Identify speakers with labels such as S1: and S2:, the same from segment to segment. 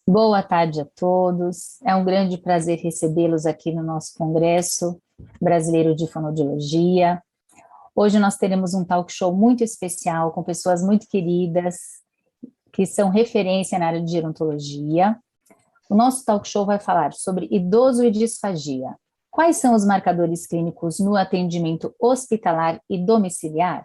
S1: Boa tarde a todos. É um grande prazer recebê-los aqui no nosso Congresso Brasileiro de Fonoaudiologia. Hoje nós teremos um talk show muito especial com pessoas muito queridas que são referência na área de gerontologia. O nosso talk show vai falar sobre idoso e disfagia. Quais são os marcadores clínicos no atendimento hospitalar e domiciliar?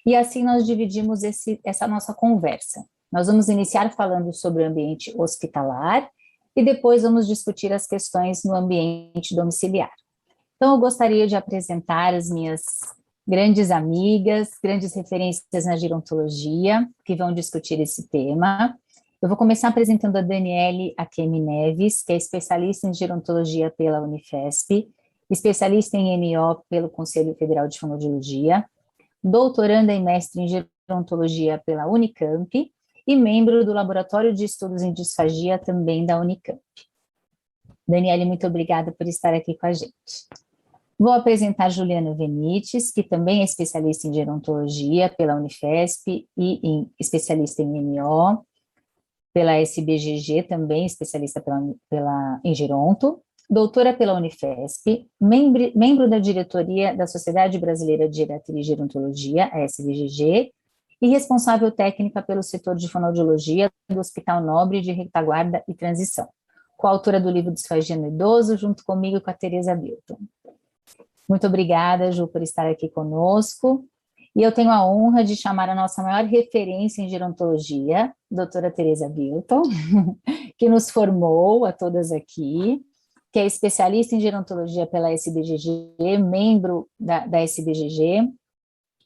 S1: E assim nós dividimos essa nossa conversa. Nós vamos iniciar falando sobre o ambiente hospitalar e depois vamos discutir as questões no ambiente domiciliar. Então, eu gostaria de apresentar as minhas grandes amigas, grandes referências na gerontologia, que vão discutir esse tema. Eu vou começar apresentando a Daniele Akemi Neves, que é especialista em gerontologia pela Unifesp, especialista em MO pelo Conselho Federal de Fonoaudiologia, doutoranda e mestre em gerontologia pela Unicamp e membro do Laboratório de Estudos em Disfagia também da Unicamp. Daniele, muito obrigada por estar aqui com a gente. Vou apresentar Juliana Venites, que também é especialista em gerontologia pela Unifesp e especialista em MO, pela SBGG também, especialista em geronto, doutora pela Unifesp, membro da diretoria da Sociedade Brasileira de Geriatria e Gerontologia, a SBGG, e responsável técnica pelo setor de fonoaudiologia do Hospital Nobre de Retaguarda e Transição, coautora do livro Disfagia no Idoso, junto comigo e com a Teresa Bilton. Muito obrigada, Ju, por estar aqui conosco. E eu tenho a honra de chamar a nossa maior referência em gerontologia, doutora Teresa Bilton, que nos formou a todas aqui, que é especialista em gerontologia pela SBGG, membro da SBGG,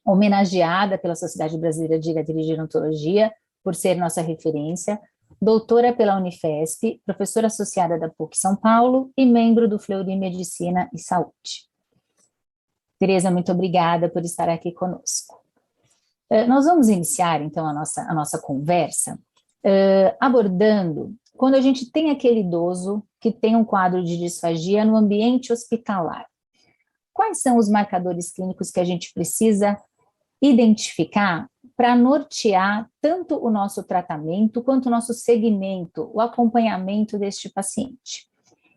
S1: homenageada pela Sociedade Brasileira de Geriatria e Gerontologia, por ser nossa referência, doutora pela Unifesp, professora associada da PUC São Paulo e membro do Fleury Medicina e Saúde. Teresa, muito obrigada por estar aqui conosco. Nós vamos iniciar, então, a nossa conversa abordando quando a gente tem aquele idoso que tem um quadro de disfagia no ambiente hospitalar. Quais são os marcadores clínicos que a gente precisa identificar para nortear tanto o nosso tratamento quanto o nosso segmento, o acompanhamento deste paciente?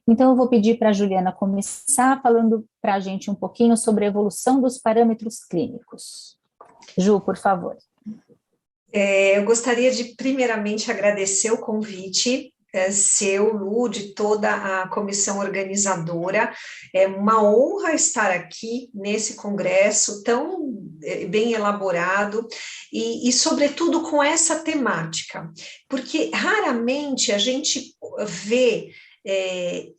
S1: Então, eu vou pedir para a Juliana começar falando para a gente um pouquinho sobre a evolução dos parâmetros clínicos. Ju, por favor.
S2: Eu gostaria de, primeiramente, agradecer o convite seu, Lu, de toda a comissão organizadora. É uma honra estar aqui nesse congresso tão bem elaborado e, sobretudo, com essa temática, porque raramente a gente vê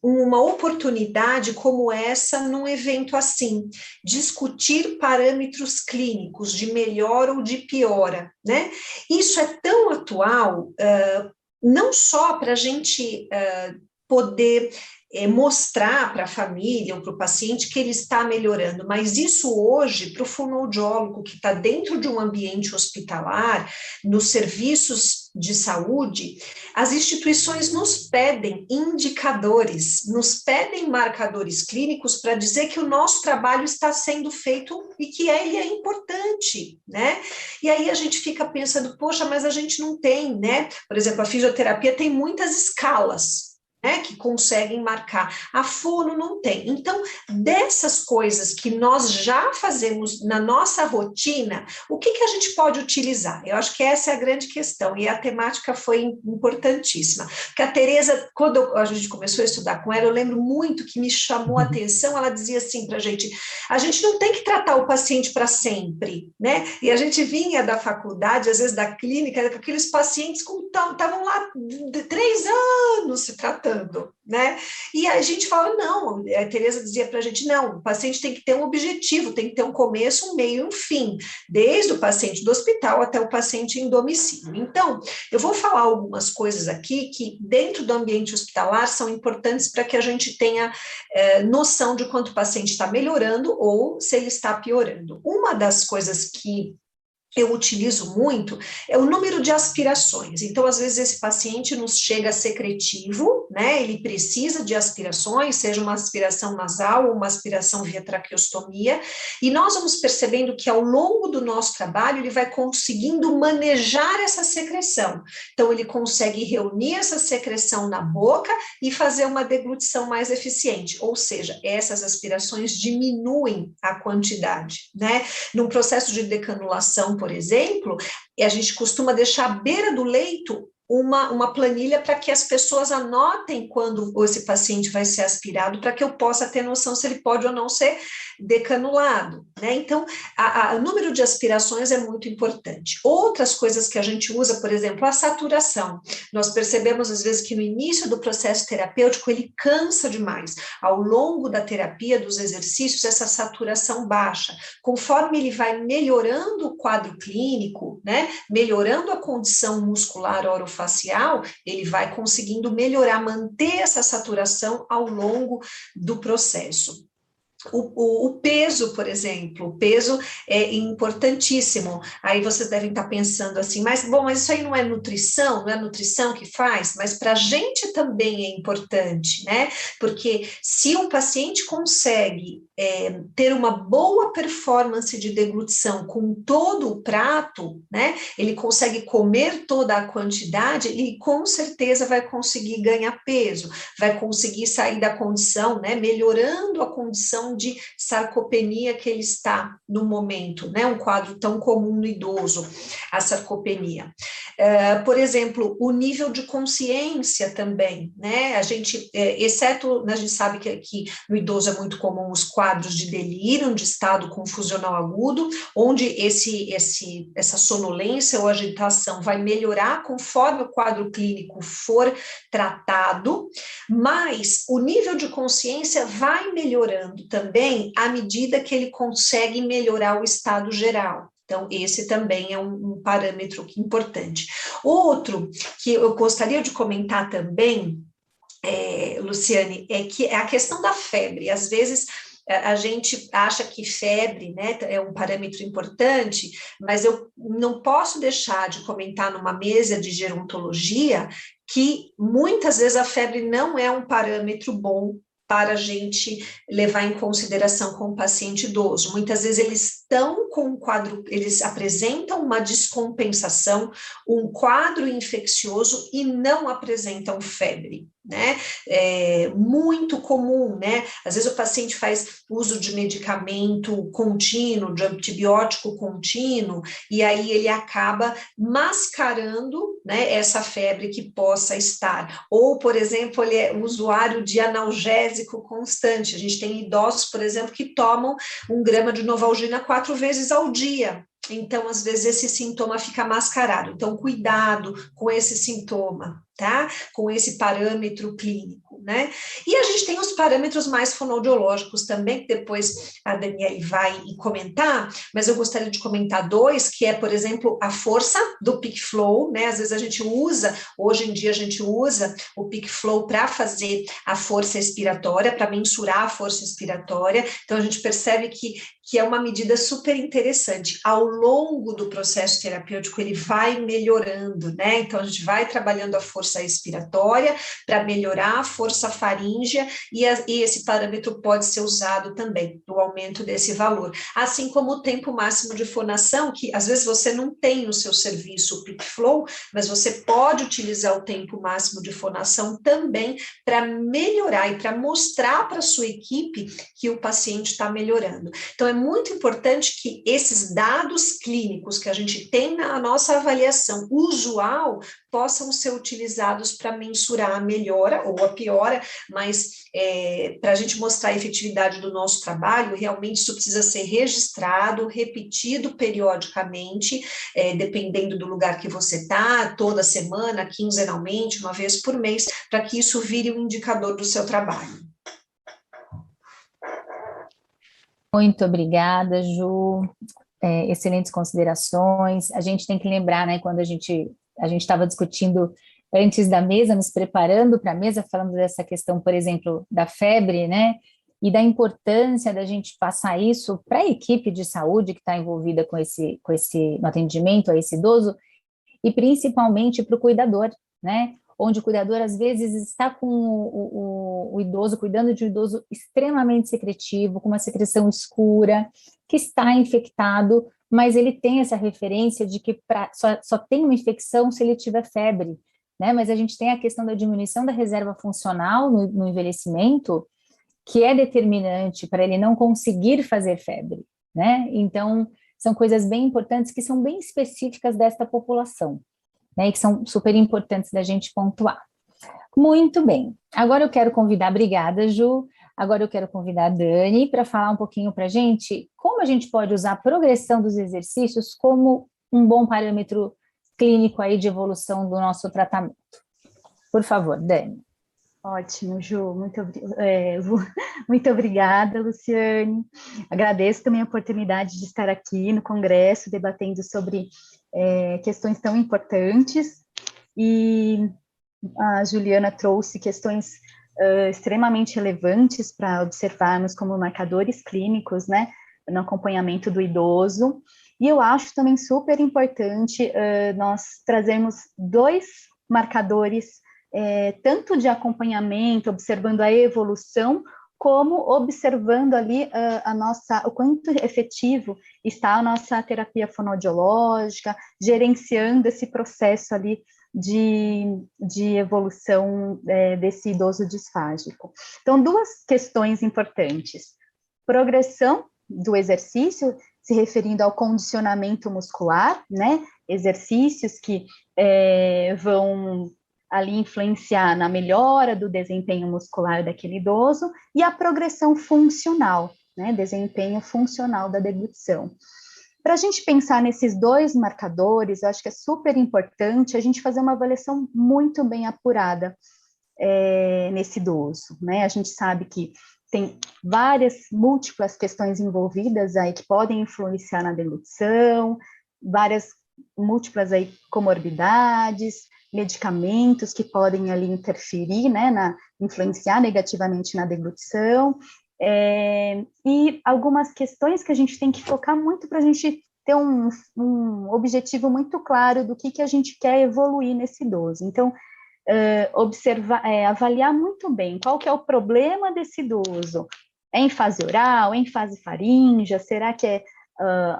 S2: uma oportunidade como essa num evento assim, discutir parâmetros clínicos de melhora ou de piora, né? Isso é tão atual, não só para a gente poder mostrar para a família ou para o paciente que ele está melhorando, mas isso hoje, para o fonoaudiólogo que está dentro de um ambiente hospitalar, nos serviços de saúde, as instituições nos pedem indicadores, nos pedem marcadores clínicos para dizer que o nosso trabalho está sendo feito e que ele é importante, né? E aí a gente fica pensando, poxa, mas a gente não tem, né? Por exemplo, a fisioterapia tem muitas escalas, né, que conseguem marcar. A fono não tem. Então, dessas coisas que nós já fazemos na nossa rotina, o que a gente pode utilizar? Eu acho que essa é a grande questão, e a temática foi importantíssima. Porque a Teresa, quando a gente começou a estudar com ela, eu lembro muito que me chamou a atenção, ela dizia assim para a gente não tem que tratar o paciente para sempre, né? E a gente vinha da faculdade, às vezes da clínica, aqueles pacientes que estavam lá 3 anos se tratando, né? E a gente fala, não, a Teresa dizia para a gente, não, o paciente tem que ter um objetivo, tem que ter um começo, um meio e um fim, desde o paciente do hospital até o paciente em domicílio. Então, eu vou falar algumas coisas aqui que dentro do ambiente hospitalar são importantes para que a gente tenha noção de quanto o paciente está melhorando ou se ele está piorando. Uma das coisas que eu utilizo muito é o número de aspirações. Então, às vezes, esse paciente nos chega secretivo, né? Ele precisa de aspirações, seja uma aspiração nasal ou uma aspiração via traqueostomia, e nós vamos percebendo que ao longo do nosso trabalho ele vai conseguindo manejar essa secreção. Então, ele consegue reunir essa secreção na boca e fazer uma deglutição mais eficiente, ou seja, essas aspirações diminuem a quantidade, né? Num processo de decanulação, por exemplo, a gente costuma deixar à beira do leito uma planilha para que as pessoas anotem quando esse paciente vai ser aspirado, para que eu possa ter noção se ele pode ou não ser decanulado, né? Então, o número de aspirações é muito importante. Outras coisas que a gente usa, por exemplo, a saturação. Nós percebemos, às vezes, que no início do processo terapêutico, ele cansa demais. Ao longo da terapia, dos exercícios, essa saturação baixa. Conforme ele vai melhorando o quadro clínico, né, melhorando a condição muscular orofacial, ele vai conseguindo melhorar, manter essa saturação ao longo do processo. O peso, por exemplo, o peso é importantíssimo. Aí vocês devem estar pensando assim, mas isso aí não é nutrição, não é a nutrição que faz, mas para a gente também é importante, né? Porque se um paciente consegue ter uma boa performance de deglutição com todo o prato, né? Ele consegue comer toda a quantidade e com certeza vai conseguir ganhar peso, vai conseguir sair da condição, né? Melhorando a condição de sarcopenia que ele está no momento, né? Um quadro tão comum no idoso, a sarcopenia. Por exemplo, o nível de consciência também, né? A gente, exceto, a gente sabe que no idoso é muito comum os quadros de delírio, de estado confusional agudo, onde essa sonolência ou agitação vai melhorar conforme o quadro clínico for tratado, mas o nível de consciência vai melhorando também à medida que ele consegue melhorar o estado geral. Então, esse também é um parâmetro importante. Outro que eu gostaria de comentar também, Luciane, é a questão da febre. Às vezes, a gente acha que febre, né, é um parâmetro importante, mas eu não posso deixar de comentar numa mesa de gerontologia que muitas vezes a febre não é um parâmetro bom para a gente levar em consideração com o paciente idoso. Muitas vezes eles estão com um quadro, eles apresentam uma descompensação, um quadro infeccioso e não apresentam febre, né? É muito comum, né? Às vezes o paciente faz uso de medicamento contínuo, de antibiótico contínuo, e aí ele acaba mascarando, né, essa febre que possa estar. Ou, por exemplo, ele é usuário de analgésico constante. A gente tem idosos, por exemplo, que tomam 1 grama de Novalgina 4 vezes ao dia. Então, às vezes, esse sintoma fica mascarado. Então, cuidado com esse sintoma, tá? Com esse parâmetro clínico, né? E a gente tem os parâmetros mais fonoaudiológicos também, que depois a Daniele vai comentar, mas eu gostaria de comentar 2, que é, por exemplo, a força do peak flow, né? Às vezes a gente usa, hoje em dia a gente usa o peak flow para fazer a força expiratória, para mensurar a força expiratória. Então, a gente percebe que é uma medida super interessante. Ao longo do processo terapêutico, ele vai melhorando, né? Então, a gente vai trabalhando a força expiratória para melhorar a força faríngea e esse parâmetro pode ser usado também no aumento desse valor. Assim como o tempo máximo de fonação, que às vezes você não tem no seu serviço o peak flow, mas você pode utilizar o tempo máximo de fonação também para melhorar e para mostrar para a sua equipe que o paciente está melhorando. Então, é muito importante que esses dados clínicos que a gente tem na nossa avaliação usual possam ser utilizados para mensurar a melhora ou a piora, mas para a gente mostrar a efetividade do nosso trabalho, realmente isso precisa ser registrado, repetido periodicamente, dependendo do lugar que você está, toda semana, quinzenalmente, uma vez por mês, para que isso vire um indicador do seu trabalho.
S1: Muito obrigada, Ju. Excelentes considerações. A gente tem que lembrar, né, quando a gente estava discutindo antes da mesa, nos preparando para a mesa, falando dessa questão, por exemplo, da febre, né? e da importância da gente passar isso para a equipe de saúde que está envolvida no atendimento a esse idoso, e principalmente para o cuidador, né? Onde o cuidador, às vezes, está com o idoso, cuidando de um idoso extremamente secretivo, com uma secreção escura, que está infectado, mas ele tem essa referência de que só tem uma infecção se ele tiver febre, né? Mas a gente tem a questão da diminuição da reserva funcional no envelhecimento, que é determinante para ele não conseguir fazer febre, né? Então, são coisas bem importantes que são bem específicas desta população, né? E que são super importantes da gente pontuar. Muito bem. Agora eu quero convidar, obrigada, Ju. Agora eu quero convidar a Dani para falar um pouquinho para a gente como a gente pode usar a progressão dos exercícios como um bom parâmetro clínico aí de evolução do nosso tratamento. Por favor, Dani.
S3: Ótimo, Ju, muito obrigada, Luciane. Agradeço também a oportunidade de estar aqui no Congresso, debatendo sobre questões tão importantes, e a Juliana trouxe questões extremamente relevantes para observarmos como marcadores clínicos, né, no acompanhamento do idoso, e eu acho também super importante nós trazermos dois marcadores tanto de acompanhamento, observando a evolução, como observando ali o quanto efetivo está a nossa terapia fonoaudiológica, gerenciando esse processo ali de evolução desse idoso disfágico. Então, duas questões importantes: progressão do exercício, se referindo ao condicionamento muscular, né? Exercícios que vão ali influenciar na melhora do desempenho muscular daquele idoso, e a progressão funcional, né, desempenho funcional da deglutição. Para a gente pensar nesses dois marcadores, eu acho que é super importante a gente fazer uma avaliação muito bem apurada nesse idoso, né? A gente sabe que tem múltiplas questões envolvidas aí que podem influenciar na deglutição, múltiplas aí comorbidades, medicamentos que podem ali interferir, né, influenciar negativamente na deglutição, e algumas questões que a gente tem que focar muito para a gente ter um objetivo muito claro do que a gente quer evoluir nesse idoso. Então, avaliar muito bem qual que é o problema desse idoso. É em fase oral, é em fase faríngea, será que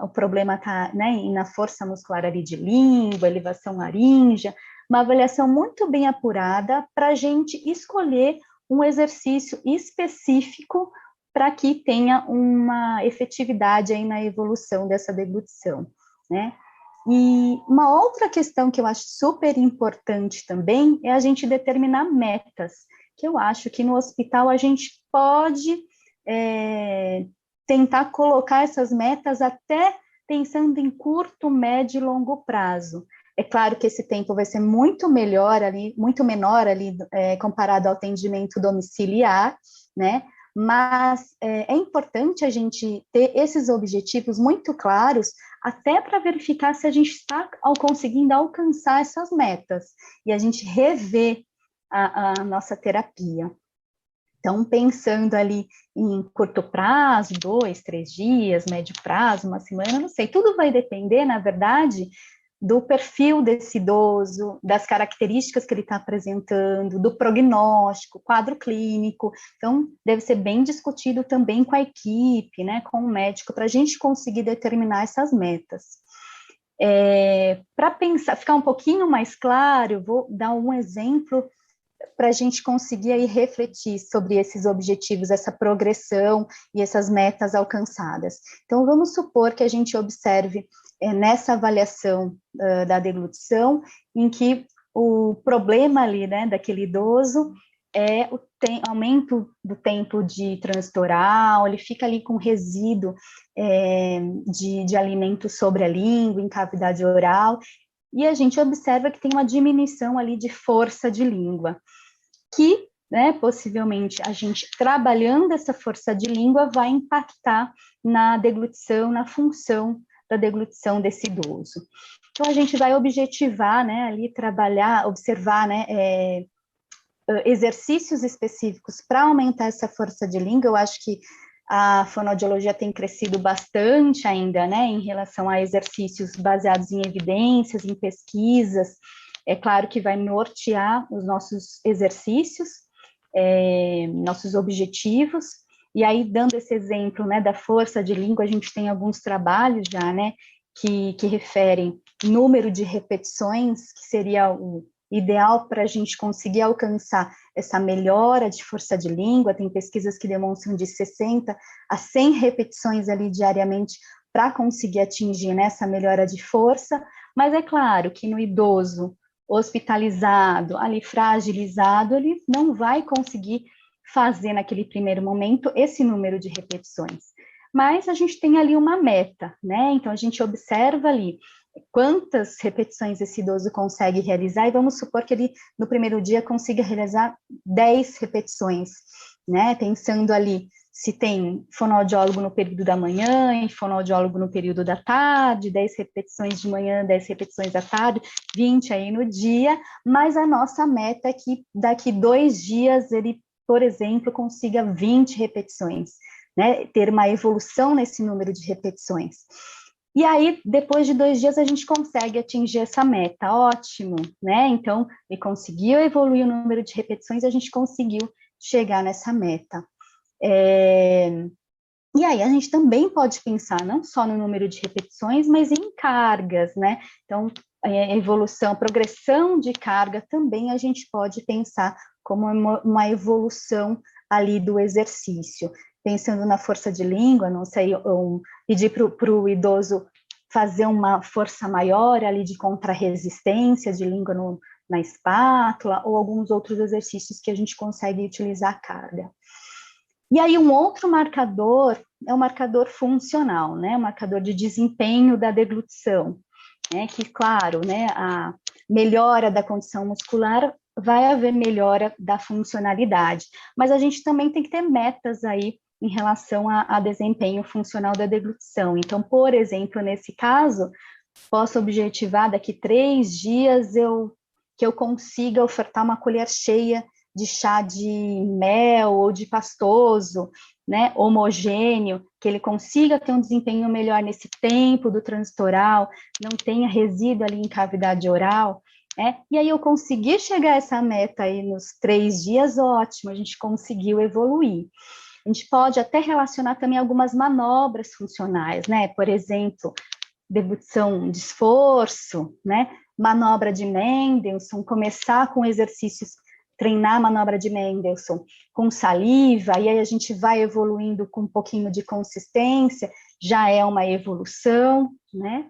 S3: o problema está, né, na força muscular ali de língua, elevação laríngea? Uma avaliação muito bem apurada para a gente escolher um exercício específico para que tenha uma efetividade aí na evolução dessa deglutição, né? E uma outra questão que eu acho super importante também é a gente determinar metas, que eu acho que no hospital a gente pode tentar colocar essas metas até pensando em curto, médio e longo prazo. É claro que esse tempo vai ser muito menor ali, comparado ao atendimento domiciliar, né? Mas é importante a gente ter esses objetivos muito claros, até para verificar se a gente está conseguindo alcançar essas metas, e a gente rever a nossa terapia. Então, pensando ali em curto prazo, 2, 3 dias, médio prazo, uma semana, não sei, tudo vai depender, na verdade, do perfil desse idoso, das características que ele está apresentando, do prognóstico, quadro clínico. Então, deve ser bem discutido também com a equipe, né, com o médico, para a gente conseguir determinar essas metas. Para ficar um pouquinho mais claro, eu vou dar um exemplo para a gente conseguir aí refletir sobre esses objetivos, essa progressão e essas metas alcançadas. Então, vamos supor que a gente observe nessa avaliação da deglutição, em que o problema ali, né, daquele idoso é o aumento do tempo de trânsito oral, ele fica ali com resíduo de alimento sobre a língua, em cavidade oral, e a gente observa que tem uma diminuição ali de força de língua, que, né, possivelmente, a gente trabalhando essa força de língua vai impactar na deglutição, na função da deglutição desse idoso. Então, a gente vai objetivar, né, ali trabalhar, observar, né, exercícios específicos para aumentar essa força de língua. Eu acho que a fonoaudiologia tem crescido bastante ainda, né, em relação a exercícios baseados em evidências, em pesquisas. É claro que vai nortear os nossos exercícios, nossos objetivos. E aí, dando esse exemplo, né, da força de língua, a gente tem alguns trabalhos já, né, que referem número de repetições, que seria o ideal para a gente conseguir alcançar essa melhora de força de língua. Tem pesquisas que demonstram de 60 a 100 repetições ali diariamente para conseguir atingir, né, essa melhora de força. Mas é claro que no idoso hospitalizado, ali fragilizado, ele não vai conseguir fazer naquele primeiro momento esse número de repetições. Mas a gente tem ali uma meta, né? Então a gente observa ali quantas repetições esse idoso consegue realizar, e vamos supor que ele, no primeiro dia, consiga realizar 10 repetições, né? Pensando ali se tem fonoaudiólogo no período da manhã e fonoaudiólogo no período da tarde, 10 repetições de manhã, 10 repetições da tarde, 20 aí no dia, mas a nossa meta é que daqui 2 dias ele, por exemplo, consiga 20 repetições, né? Ter uma evolução nesse número de repetições. E aí, depois de 2 dias, a gente consegue atingir essa meta, ótimo, né? Então, ele conseguiu evoluir o número de repetições, a gente conseguiu chegar nessa meta. E aí, a gente também pode pensar não só no número de repetições, mas em cargas, né? Então, evolução, progressão de carga também a gente pode pensar como uma evolução ali do exercício. Pensando na força de língua, não sei, pedir para o idoso fazer uma força maior ali de contrarresistência de língua na espátula, ou alguns outros exercícios que a gente consegue utilizar a carga. E aí um outro marcador é o marcador funcional, né, o marcador de desempenho da deglutição, né, que claro, né, a melhora da condição muscular vai haver melhora da funcionalidade, mas a gente também tem que ter metas aí em relação a desempenho funcional da deglutição. Então, por exemplo, nesse caso, posso objetivar daqui 3 dias que eu consiga ofertar uma colher cheia de chá de mel ou de pastoso, né, homogêneo, que ele consiga ter um desempenho melhor nesse tempo do trânsito oral, não tenha resíduo ali em cavidade oral, e aí eu consegui chegar a essa meta aí nos 3 dias, ótimo, a gente conseguiu evoluir. A gente pode até relacionar também algumas manobras funcionais, né, por exemplo, deglutição de esforço, né, manobra de Mendelssohn, começar com exercícios, treinar a manobra de Mendelssohn com saliva, e aí a gente vai evoluindo com um pouquinho de consistência, já é uma evolução, né?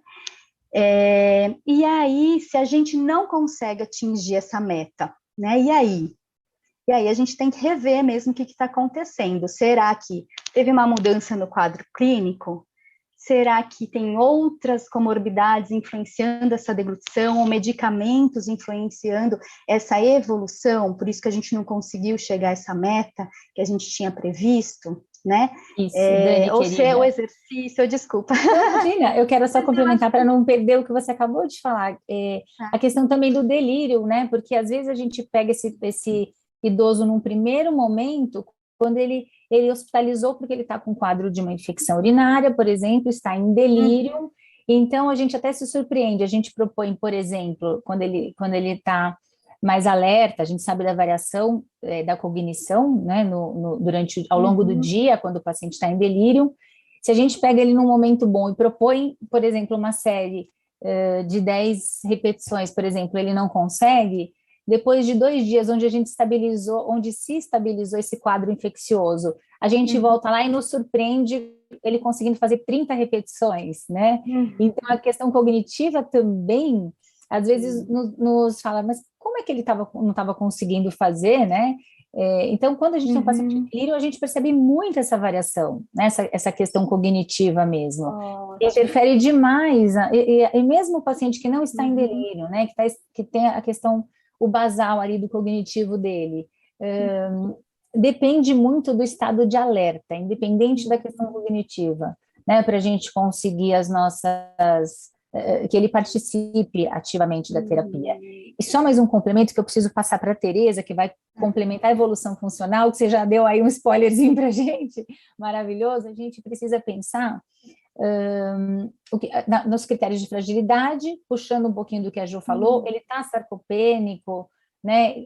S3: E aí, se a gente não consegue atingir essa meta, né? E aí a gente tem que rever mesmo o que está acontecendo. Será que teve uma mudança no quadro clínico? Será que tem outras comorbidades influenciando essa deglutição, ou medicamentos influenciando essa evolução? Por isso que a gente não conseguiu chegar a essa meta que a gente tinha previsto, né?
S1: Isso, Dani,
S3: ou ser o exercício, desculpa.
S1: Imagina, eu quero só complementar para não perder o que você acabou de falar. A questão também do delírio, né? Porque às vezes a gente pega esse idoso num primeiro momento, quando ele hospitalizou porque ele está com quadro de uma infecção urinária, por exemplo, está em delírio, então a gente até se surpreende, a gente propõe, por exemplo, quando ele está mais alerta, a gente sabe da variação da cognição, né, ao longo do dia, quando o paciente está em delírio, se a gente pega ele num momento bom e propõe, por exemplo, uma série de 10 repetições, por exemplo, ele não consegue, depois de 2 dias onde se estabilizou esse quadro infeccioso, a gente volta lá e nos surpreende ele conseguindo fazer 30 repetições, né? Então, a questão cognitiva também, às vezes, nos fala, mas como é que ele não estava conseguindo fazer, né? Então, quando a gente tem um paciente de delírio, a gente percebe muito essa variação, né? Essa questão cognitiva mesmo. Interfere demais, e mesmo o paciente que não está em delírio, né? Que tem a questão, o basal ali do cognitivo dele, depende muito do estado de alerta, independente da questão cognitiva, né, para a gente conseguir as nossas que ele participe ativamente da terapia. E só mais um complemento que eu preciso passar para a Tereza, que vai complementar a evolução funcional, que você já deu aí um spoilerzinho para a gente, maravilhoso. A gente precisa pensar nos critérios de fragilidade, puxando um pouquinho do que a Ju falou, ele está sarcopênico, né?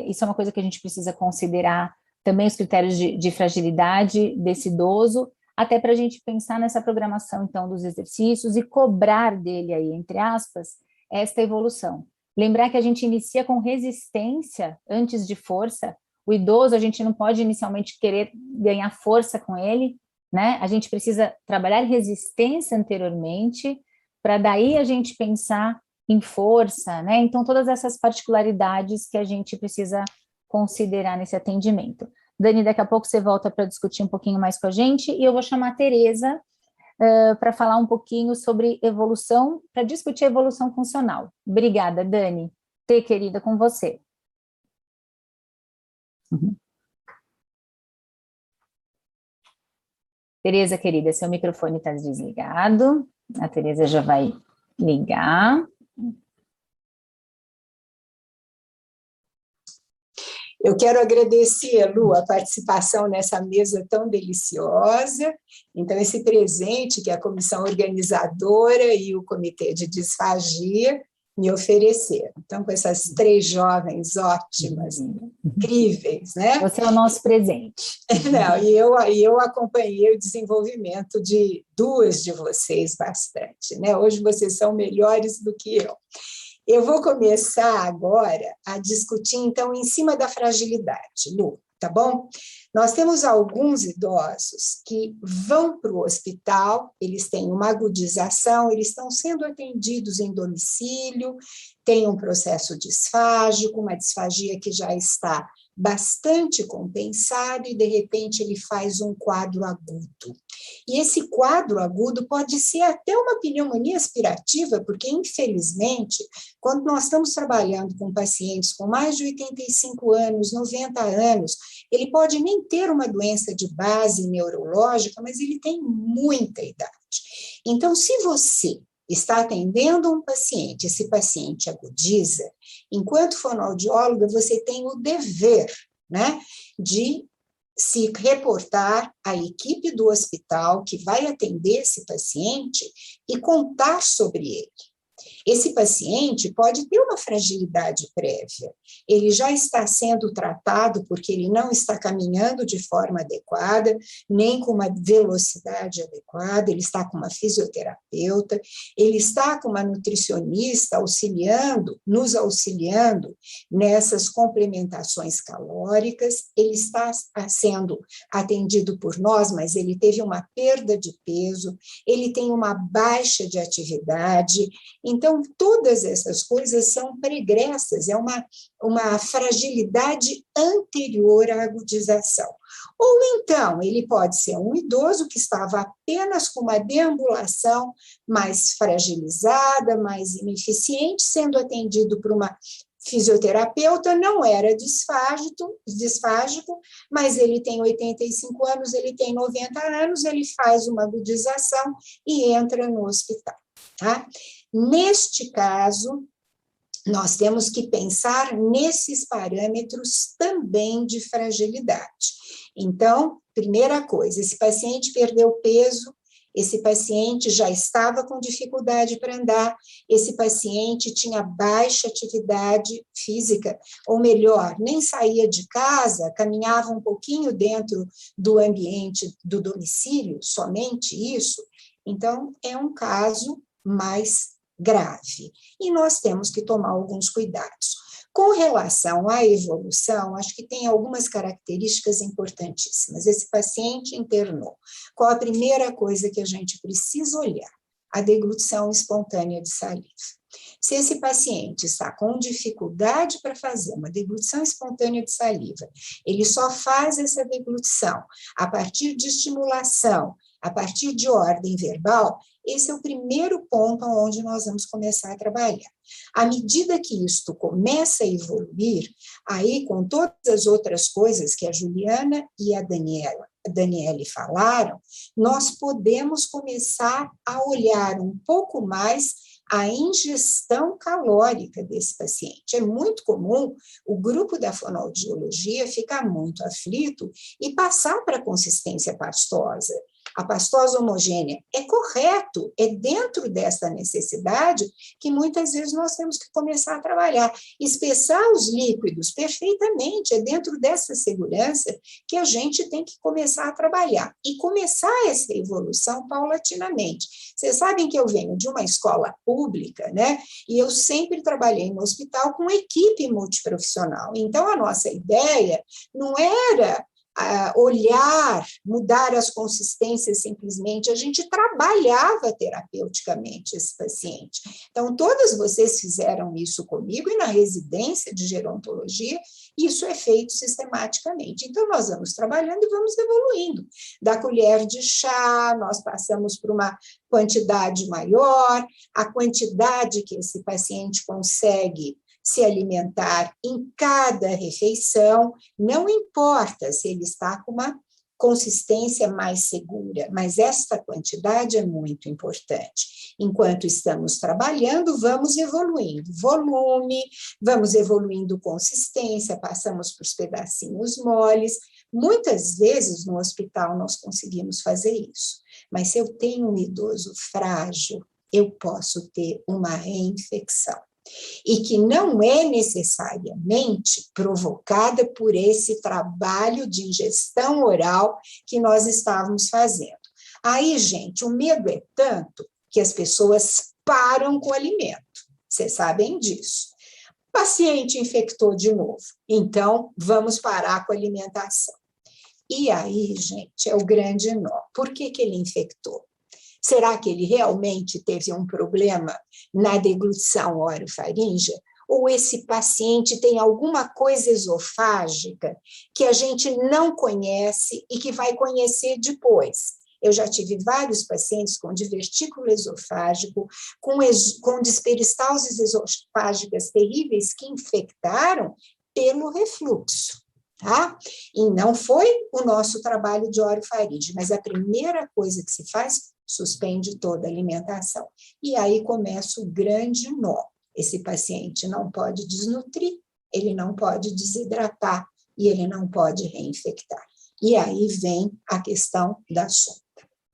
S1: Isso é uma coisa que a gente precisa considerar também, os critérios de fragilidade desse idoso, até para a gente pensar nessa programação, então, dos exercícios e cobrar dele aí, entre aspas, esta evolução. Lembrar que a gente inicia com resistência antes de força. O idoso, a gente não pode inicialmente querer ganhar força com ele, né? A gente precisa trabalhar resistência anteriormente, para daí a gente pensar em força, né? Então, todas essas particularidades que a gente precisa considerar nesse atendimento. Dani, daqui a pouco você volta para discutir um pouquinho mais com a gente, e eu vou chamar a Tereza para falar um pouquinho sobre evolução, para discutir a evolução funcional. Obrigada, Dani. Tê, querida, com você. Tereza, querida, seu microfone está desligado. A Tereza já vai ligar.
S4: Eu quero agradecer, Lu, a participação nessa mesa tão deliciosa. Então, esse presente que a comissão organizadora e o comitê de disfagia me ofereceram. Então, com essas 3 jovens ótimas, incríveis, né?
S1: Você é o nosso presente.
S4: Não, e eu acompanhei o desenvolvimento de 2 de vocês bastante, né? Hoje vocês são melhores do que eu. Eu vou começar agora a discutir, então, em cima da fragilidade, Lu, tá bom? Nós temos alguns idosos que vão para o hospital, eles têm uma agudização, eles estão sendo atendidos em domicílio, tem um processo disfágico, uma disfagia que já está bastante compensado, e de repente ele faz um quadro agudo. E esse quadro agudo pode ser até uma pneumonia aspirativa, porque, infelizmente, quando nós estamos trabalhando com pacientes com mais de 85 anos, 90 anos, ele pode nem ter uma doença de base neurológica, mas ele tem muita idade. Então, se você está atendendo um paciente, esse paciente agudiza, enquanto fonoaudióloga, você tem o dever, né, de se reportar à equipe do hospital que vai atender esse paciente e contar sobre ele. Esse paciente pode ter uma fragilidade prévia, ele já está sendo tratado porque ele não está caminhando de forma adequada, nem com uma velocidade adequada, ele está com uma fisioterapeuta, ele está com uma nutricionista nos auxiliando nessas complementações calóricas, ele está sendo atendido por nós, mas ele teve uma perda de peso, ele tem uma baixa de atividade. Então, todas essas coisas são pregressas, é uma fragilidade anterior à agudização. Ou então, ele pode ser um idoso que estava apenas com uma deambulação mais fragilizada, mais ineficiente, sendo atendido por uma fisioterapeuta, não era disfágico, mas ele tem 85 anos, ele tem 90 anos, ele faz uma agudização e entra no hospital. Tá? Neste caso, nós temos que pensar nesses parâmetros também de fragilidade. Então, primeira coisa, esse paciente perdeu peso, esse paciente já estava com dificuldade para andar, esse paciente tinha baixa atividade física, ou melhor, nem saía de casa, caminhava um pouquinho dentro do ambiente do domicílio, somente isso. Então, é um caso mais grave, e nós temos que tomar alguns cuidados. Com relação à evolução, acho que tem algumas características importantíssimas. Esse paciente internou. Qual a primeira coisa que a gente precisa olhar? A deglutição espontânea de saliva. Se esse paciente está com dificuldade para fazer uma deglutição espontânea de saliva, ele só faz essa deglutição a partir de estimulação, a partir de ordem verbal, esse é o primeiro ponto onde nós vamos começar a trabalhar. À medida que isto começa a evoluir, aí com todas as outras coisas que a Juliana e a Daniela Daniele falaram, nós podemos começar a olhar um pouco mais a ingestão calórica desse paciente. É muito comum o grupo da fonoaudiologia ficar muito aflito e passar para a consistência pastosa. A pastosa homogênea é correto, é dentro dessa necessidade que muitas vezes nós temos que começar a trabalhar. Espessar os líquidos perfeitamente, é dentro dessa segurança que a gente tem que começar a trabalhar e começar essa evolução paulatinamente. Vocês sabem que eu venho de uma escola pública, né? E eu sempre trabalhei no hospital com equipe multiprofissional. Então, a nossa ideia não era olhar, mudar as consistências simplesmente, a gente trabalhava terapeuticamente esse paciente. Então, todas vocês fizeram isso comigo e na residência de gerontologia, isso é feito sistematicamente. Então, nós vamos trabalhando e vamos evoluindo. Da colher de chá, nós passamos por uma quantidade maior, a quantidade que esse paciente consegue se alimentar em cada refeição, não importa se ele está com uma consistência mais segura, mas esta quantidade é muito importante. Enquanto estamos trabalhando, vamos evoluindo volume, vamos evoluindo consistência, passamos para os pedacinhos moles. Muitas vezes no hospital nós conseguimos fazer isso, mas se eu tenho um idoso frágil, eu posso ter uma reinfecção. E que não é necessariamente provocada por esse trabalho de ingestão oral que nós estávamos fazendo. Aí, gente, o medo é tanto que as pessoas param com o alimento. Vocês sabem disso. O paciente infectou de novo, então vamos parar com a alimentação. E aí, gente, é o grande nó. Por que ele infectou? Será que ele realmente teve um problema na deglutição orofaríngea? Ou esse paciente tem alguma coisa esofágica que a gente não conhece e que vai conhecer depois? Eu já tive vários pacientes com divertículo esofágico, com disperistalses esofágicas terríveis que infectaram pelo refluxo. Tá? E não foi o nosso trabalho de orofaringe, mas a primeira coisa que se faz, suspende toda a alimentação. E aí começa o grande nó. Esse paciente não pode desnutrir, ele não pode desidratar e ele não pode reinfectar. E aí vem a questão da sonda.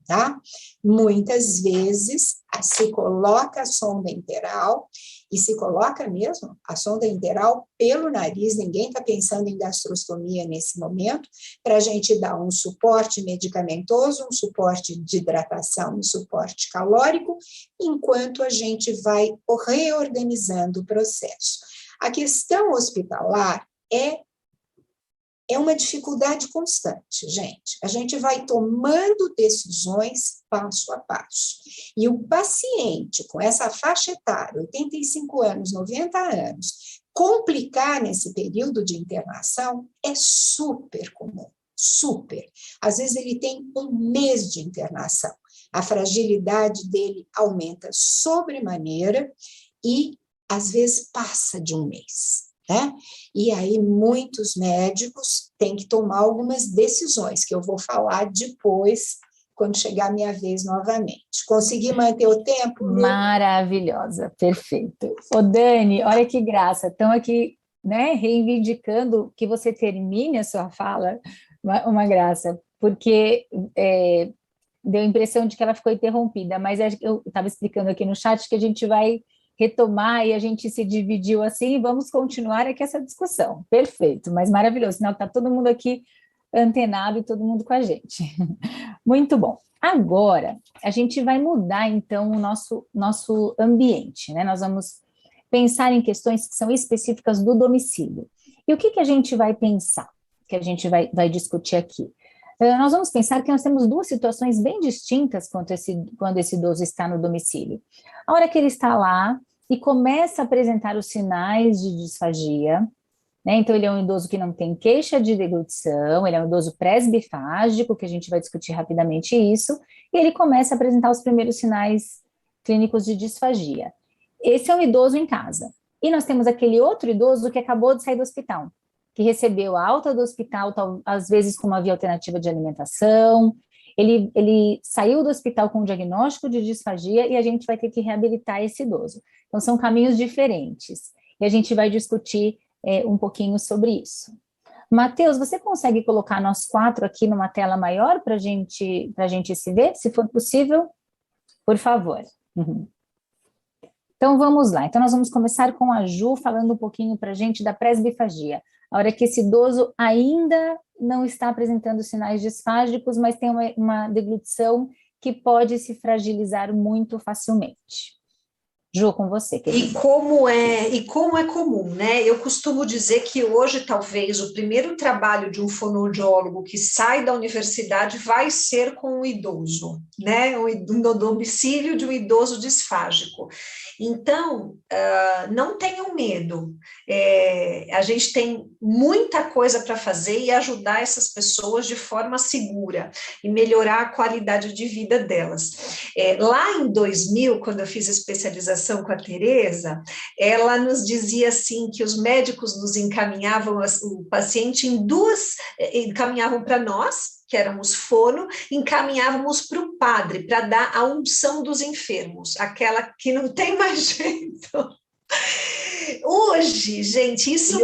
S4: Tá? Muitas vezes se coloca a sonda enteral, e se coloca mesmo a sonda enteral pelo nariz, ninguém está pensando em gastrostomia nesse momento, para a gente dar um suporte medicamentoso, um suporte de hidratação, um suporte calórico, enquanto a gente vai reorganizando o processo. A questão hospitalar é uma dificuldade constante, gente. A gente vai tomando decisões passo a passo. E o paciente com essa faixa etária, 85 anos, 90 anos, complicar nesse período de internação é super comum, super. Às vezes ele tem um mês de internação. A fragilidade dele aumenta sobremaneira e, às vezes, passa de um mês. Né? E aí muitos médicos têm que tomar algumas decisões, que eu vou falar depois, quando chegar a minha vez novamente. Consegui manter o tempo?
S1: Maravilhosa, perfeito. Ô Dani, olha que graça, estão aqui, né, reivindicando que você termine a sua fala, uma graça, porque deu a impressão de que ela ficou interrompida, mas eu estava explicando aqui no chat que a gente vai retomar e a gente se dividiu assim, e vamos continuar aqui essa discussão. Perfeito, mas maravilhoso, sinal que está todo mundo aqui antenado e todo mundo com a gente. Muito bom. Agora, a gente vai mudar, então, o nosso ambiente, né? Nós vamos pensar em questões que são específicas do domicílio. E o que a gente vai pensar, que a gente vai discutir aqui? Nós vamos pensar que nós temos duas situações bem distintas quando esse idoso está no domicílio. A hora que ele está lá e começa a apresentar os sinais de disfagia, né? Então, ele é um idoso que não tem queixa de deglutição, ele é um idoso presbifágico, que a gente vai discutir rapidamente isso, e ele começa a apresentar os primeiros sinais clínicos de disfagia. Esse é um idoso em casa. E nós temos aquele outro idoso que acabou de sair do hospital. que recebeu a alta do hospital, às vezes com uma via alternativa de alimentação, ele saiu do hospital com um diagnóstico de disfagia e a gente vai ter que reabilitar esse idoso. Então, são caminhos diferentes. E a gente vai discutir um pouquinho sobre isso. Matheus, você consegue colocar nós 4 aqui numa tela maior para a gente se ver, se for possível? Por favor. Uhum. Então, vamos lá. Então, nós vamos começar com a Ju falando um pouquinho para a gente da presbifagia. A hora que esse idoso ainda não está apresentando sinais disfágicos, mas tem uma deglutição que pode se fragilizar muito facilmente. Ju, com você, querida.
S2: E como é comum, né? Eu costumo dizer que hoje, talvez, o primeiro trabalho de um fonoaudiólogo que sai da universidade vai ser com um idoso, né? No domicílio de um idoso disfágico. Então, não tenham medo. A gente tem muita coisa para fazer e ajudar essas pessoas de forma segura e melhorar a qualidade de vida delas. Lá em 2000, quando eu fiz especialização com a Tereza, ela nos dizia assim que os médicos nos encaminhavam o paciente encaminhavam para nós, que éramos fono, encaminhávamos para o padre, para dar a unção dos enfermos, aquela que não tem mais jeito. Hoje, gente, isso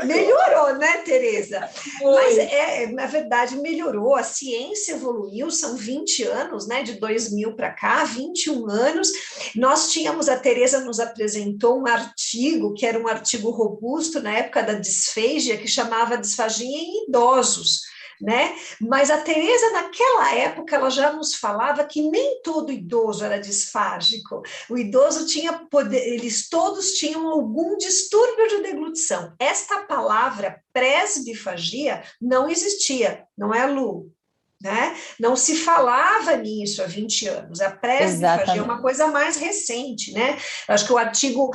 S2: melhorou, né, Tereza? Mas, na verdade, melhorou, a ciência evoluiu, são 20 anos, né, de 2000 para cá, 21 anos. Nós tínhamos, a Tereza nos apresentou um artigo, que era um artigo robusto, na época da disfagia, que chamava Disfagia em Idosos, né? Mas a Tereza, naquela época, ela já nos falava que nem todo idoso era disfágico. O idoso tinha poder, eles todos tinham algum distúrbio de deglutição. Esta palavra presbifagia não existia, não é, Lu? Né? Não se falava nisso há 20 anos, a presbifagia é uma coisa mais recente, né? Acho que o artigo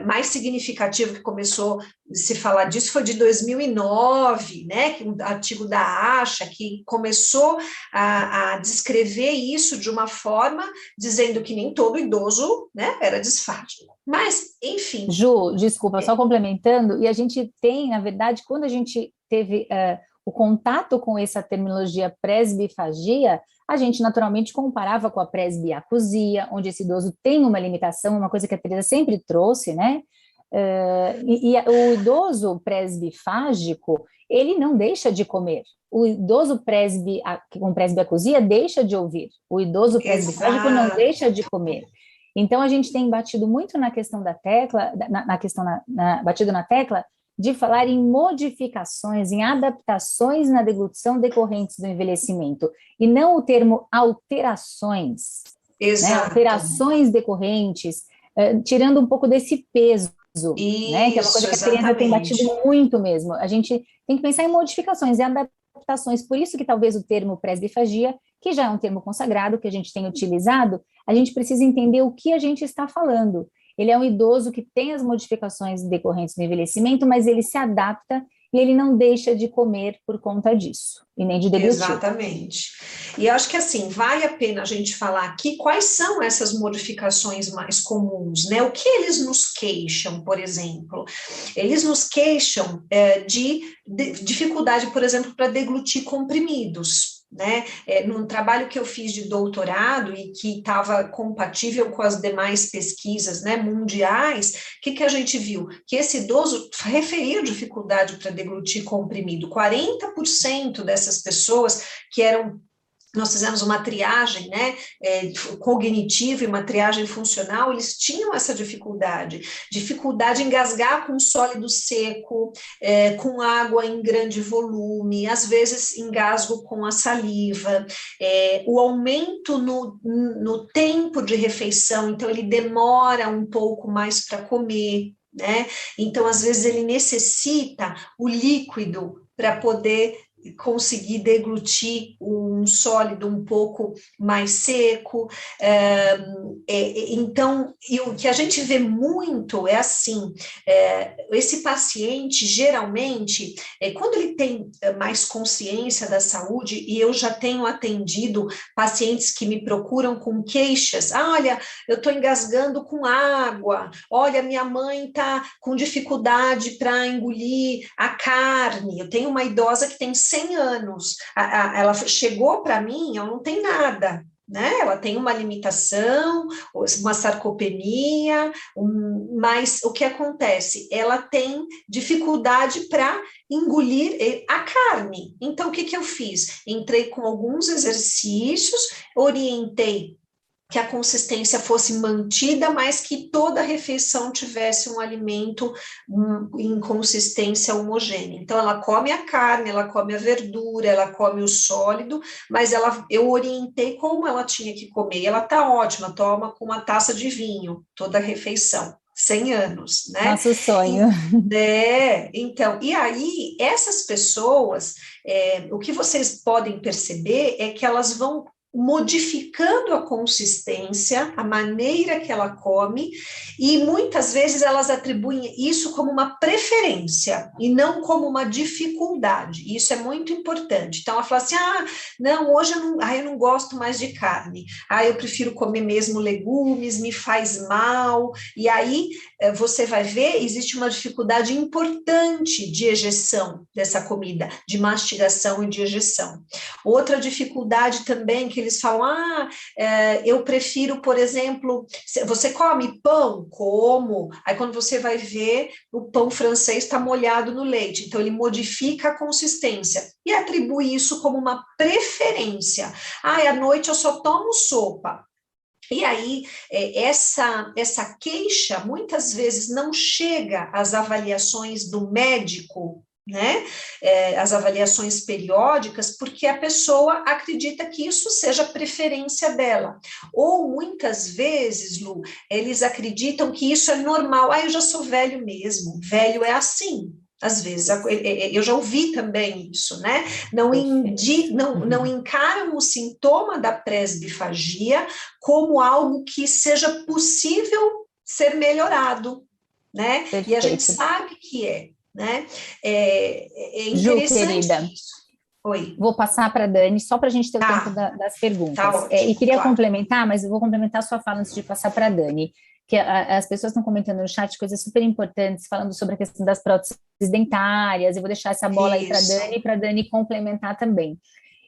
S2: mais significativo que começou a se falar disso foi de 2009, né? Que um artigo da ASHA que começou a descrever isso de uma forma, dizendo que nem todo idoso, né, era disfágico. Mas, enfim...
S1: Ju, desculpa, só complementando, e a gente tem, na verdade, quando a gente teve... o contato com essa terminologia presbifagia, a gente naturalmente comparava com a presbiacusia, onde esse idoso tem uma limitação, uma coisa que a Tereza sempre trouxe, né? O idoso presbifágico, ele não deixa de comer. O idoso com presbiacusia deixa de ouvir. O idoso presbifágico não deixa de comer. Então, a gente tem batido muito na questão da tecla, batido na tecla, de falar em modificações, em adaptações na deglutição decorrentes do envelhecimento, e não o termo alterações, né? Alterações decorrentes, tirando um pouco desse peso,
S2: isso,
S1: né? Que é uma coisa que a Tereza tem batido muito mesmo. A gente tem que pensar em modificações e adaptações, por isso que talvez o termo presbifagia, que já é um termo consagrado, que a gente tem utilizado, a gente precisa entender o que a gente está falando. Ele é um idoso que tem as modificações decorrentes do envelhecimento, mas ele se adapta e ele não deixa de comer por conta disso, e nem de deglutir.
S2: Exatamente. E acho que, assim, vale a pena a gente falar aqui quais são essas modificações mais comuns, né? O que eles nos queixam, por exemplo? Eles nos queixam de dificuldade, por exemplo, para deglutir comprimidos, né? Num trabalho que eu fiz de doutorado e que estava compatível com as demais pesquisas, né, mundiais, o que a gente viu? Que esse idoso referia dificuldade para deglutir comprimido. 40% dessas pessoas que eram... Nós fizemos uma triagem, né, cognitiva e uma triagem funcional, eles tinham essa dificuldade em engasgar com sólido seco, com água em grande volume, às vezes engasgo com a saliva, o aumento no tempo de refeição, então ele demora um pouco mais para comer, né, então às vezes ele necessita o líquido para poder conseguir deglutir um sólido um pouco mais seco. Então, e o que a gente vê muito é assim, esse paciente, geralmente, quando ele tem mais consciência da saúde, e eu já tenho atendido pacientes que me procuram com queixas, olha, eu estou engasgando com água, olha, minha mãe está com dificuldade para engolir a carne, eu tenho uma idosa que tem 100 anos, ela chegou para mim, ela não tem nada, né? Ela tem uma limitação, uma sarcopenia, mas o que acontece? Ela tem dificuldade para engolir a carne. Então, o que eu fiz? Entrei com alguns exercícios, orientei que a consistência fosse mantida, mas que toda a refeição tivesse um alimento em consistência homogênea. Então, ela come a carne, ela come a verdura, ela come o sólido, mas eu orientei como ela tinha que comer. Ela está ótima, toma com uma taça de vinho toda a refeição. 100 anos, né?
S1: Nosso sonho.
S2: Então, e aí, essas pessoas, o que vocês podem perceber é que elas vão modificando a consistência, a maneira que ela come, e muitas vezes elas atribuem isso como uma preferência e não como uma dificuldade. Isso é muito importante. Então ela fala assim: não, hoje eu não gosto mais de carne, eu prefiro comer mesmo legumes, me faz mal. E aí você vai ver, existe uma dificuldade importante de ejeção dessa comida, de mastigação e de ejeção. Outra dificuldade também que eles falam, eu prefiro, por exemplo, você come pão? Como? Aí quando você vai ver, o pão francês está molhado no leite, então ele modifica a consistência e atribui isso como uma preferência. À noite eu só tomo sopa. E aí, essa queixa muitas vezes não chega às avaliações do médico, né? As avaliações periódicas, porque a pessoa acredita que isso seja preferência dela. Ou muitas vezes, Lu, eles acreditam que isso é normal. Eu já sou velho mesmo, velho é assim. Às vezes, eu já ouvi também isso, né? Não encaram o sintoma da presbifagia como algo que seja possível ser melhorado, né?
S1: Perfeito.
S2: E a gente sabe que né? É interessante.
S1: Ju, querida,
S2: oi.
S1: Vou passar para a Dani, só para a gente ter o tempo das perguntas.
S2: Tá ótimo,
S1: e queria
S2: claro.
S1: complementar, mas eu vou complementar a sua fala antes de passar para a Dani, que as pessoas estão comentando no chat coisas super importantes, falando sobre a questão das próteses dentárias. Eu vou deixar essa bola aí para a Dani complementar também.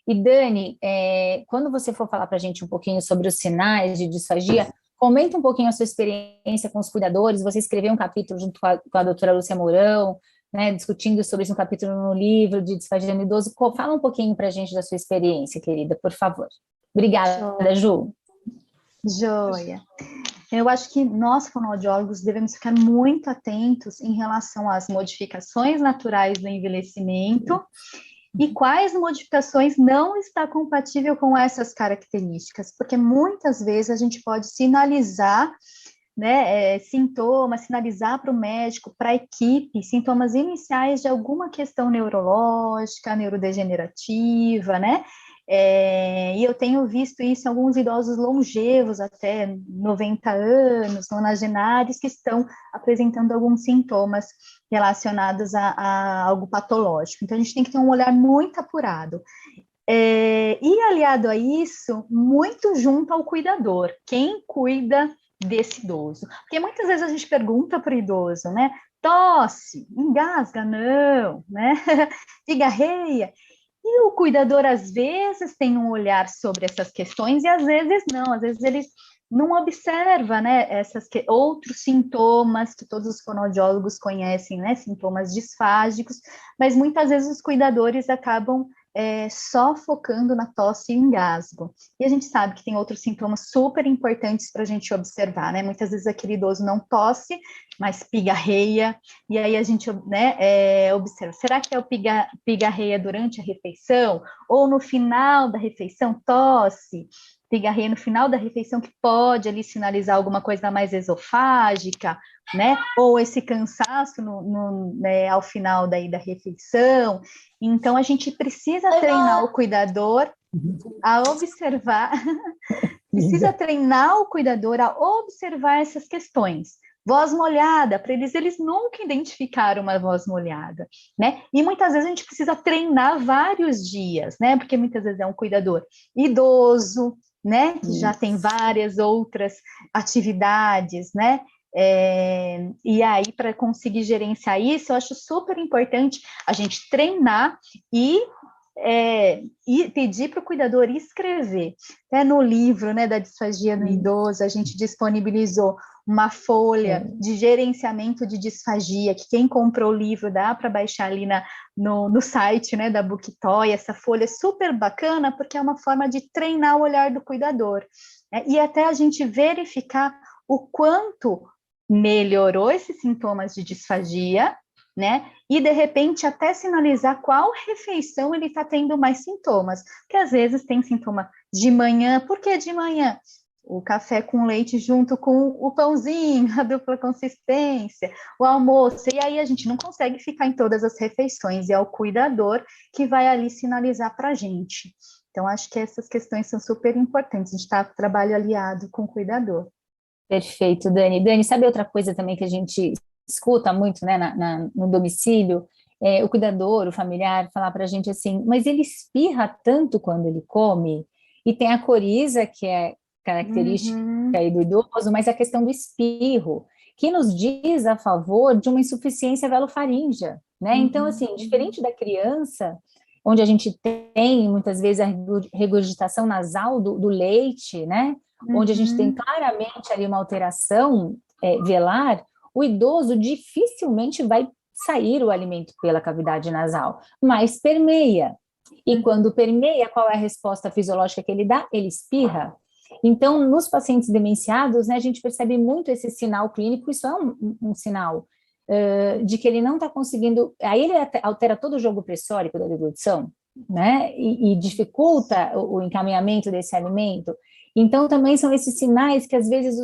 S1: E Dani, quando você for falar para a gente um pouquinho sobre os sinais de disfagia, comenta um pouquinho a sua experiência com os cuidadores. Você escreveu um capítulo junto com a doutora Lúcia Mourão, né, discutindo sobre isso, um capítulo no livro de disfagia no idoso. Fala um pouquinho para a gente da sua experiência, querida, por favor. Obrigada, Ju.
S3: Joia. Eu acho que nós, fonoaudiólogos, devemos ficar muito atentos em relação às modificações naturais do envelhecimento e quais modificações não está compatível com essas características, porque muitas vezes a gente pode sinalizar, né, sintomas, sinalizar para o médico, para a equipe, sintomas iniciais de alguma questão neurológica, neurodegenerativa, né? E eu tenho visto isso em alguns idosos longevos, até 90 anos, nonagenários, que estão apresentando alguns sintomas relacionados a algo patológico. Então, a gente tem que ter um olhar muito apurado. E aliado a isso, muito junto ao cuidador, quem cuida desse idoso. Porque muitas vezes a gente pergunta para o idoso, né? Tosse, engasga, não, né? Pigarreia. E o cuidador, às vezes, tem um olhar sobre essas questões e, às vezes, não. Às vezes, ele não observa, né, outros sintomas que todos os fonoaudiólogos conhecem, né, sintomas disfágicos, mas muitas vezes os cuidadores acabam só focando na tosse e engasgo. E a gente sabe que tem outros sintomas super importantes para a gente observar, né? Muitas vezes aquele idoso não tosse, mas pigarreia, e aí a gente, né, observa, será que é o pigarreia durante a refeição? Ou no final da refeição tosse? pigarreia no final da refeição, que pode ali sinalizar alguma coisa mais esofágica, né? Ou esse cansaço né, ao final daí da refeição. Então, a gente precisa treinar o cuidador a observar, precisa treinar o cuidador a observar essas questões. Voz molhada, para eles nunca identificaram uma voz molhada, né? E muitas vezes a gente precisa treinar vários dias, né? Porque muitas vezes é um cuidador idoso, né? Que já tem várias outras atividades, né? E aí, para conseguir gerenciar isso, eu acho super importante a gente treinar e pedir para o cuidador escrever. Até no livro, né, da disfagia no idoso, a gente disponibilizou uma folha de gerenciamento de disfagia, que quem comprou o livro dá para baixar ali no site, né, da Booktoy. Essa folha é super bacana, porque é uma forma de treinar o olhar do cuidador, né, e até a gente verificar o quanto melhorou esses sintomas de disfagia, né? E, de repente, até sinalizar qual refeição ele está tendo mais sintomas. Porque, às vezes, tem sintoma de manhã. Por que de manhã? O café com leite junto com o pãozinho, a dupla consistência, o almoço. E aí, a gente não consegue ficar em todas as refeições. E é o cuidador que vai ali sinalizar para a gente. Então, acho que essas questões são super importantes. A gente está trabalho aliado com o cuidador.
S1: Perfeito, Dani. Dani, sabe outra coisa também que a gente escuta muito, né, no domicílio? O cuidador, o familiar, falar para a gente assim, mas ele espirra tanto quando ele come, e tem a coriza, que é característica aí do idoso, mas a questão do espirro, que nos diz a favor de uma insuficiência velofaríngea, né? Então, assim, diferente da criança, onde a gente tem, muitas vezes, a regurgitação nasal do leite, né? Onde a gente tem claramente ali uma alteração velar, o idoso dificilmente vai sair o alimento pela cavidade nasal, mas permeia. E quando permeia, qual é a resposta fisiológica que ele dá? Ele espirra. Então, nos pacientes demenciados, né, a gente percebe muito esse sinal clínico, isso é um sinal de que ele não está conseguindo, aí ele altera todo o jogo pressórico da deglutição, né, e dificulta o encaminhamento desse alimento. Então, também são esses sinais que, às vezes,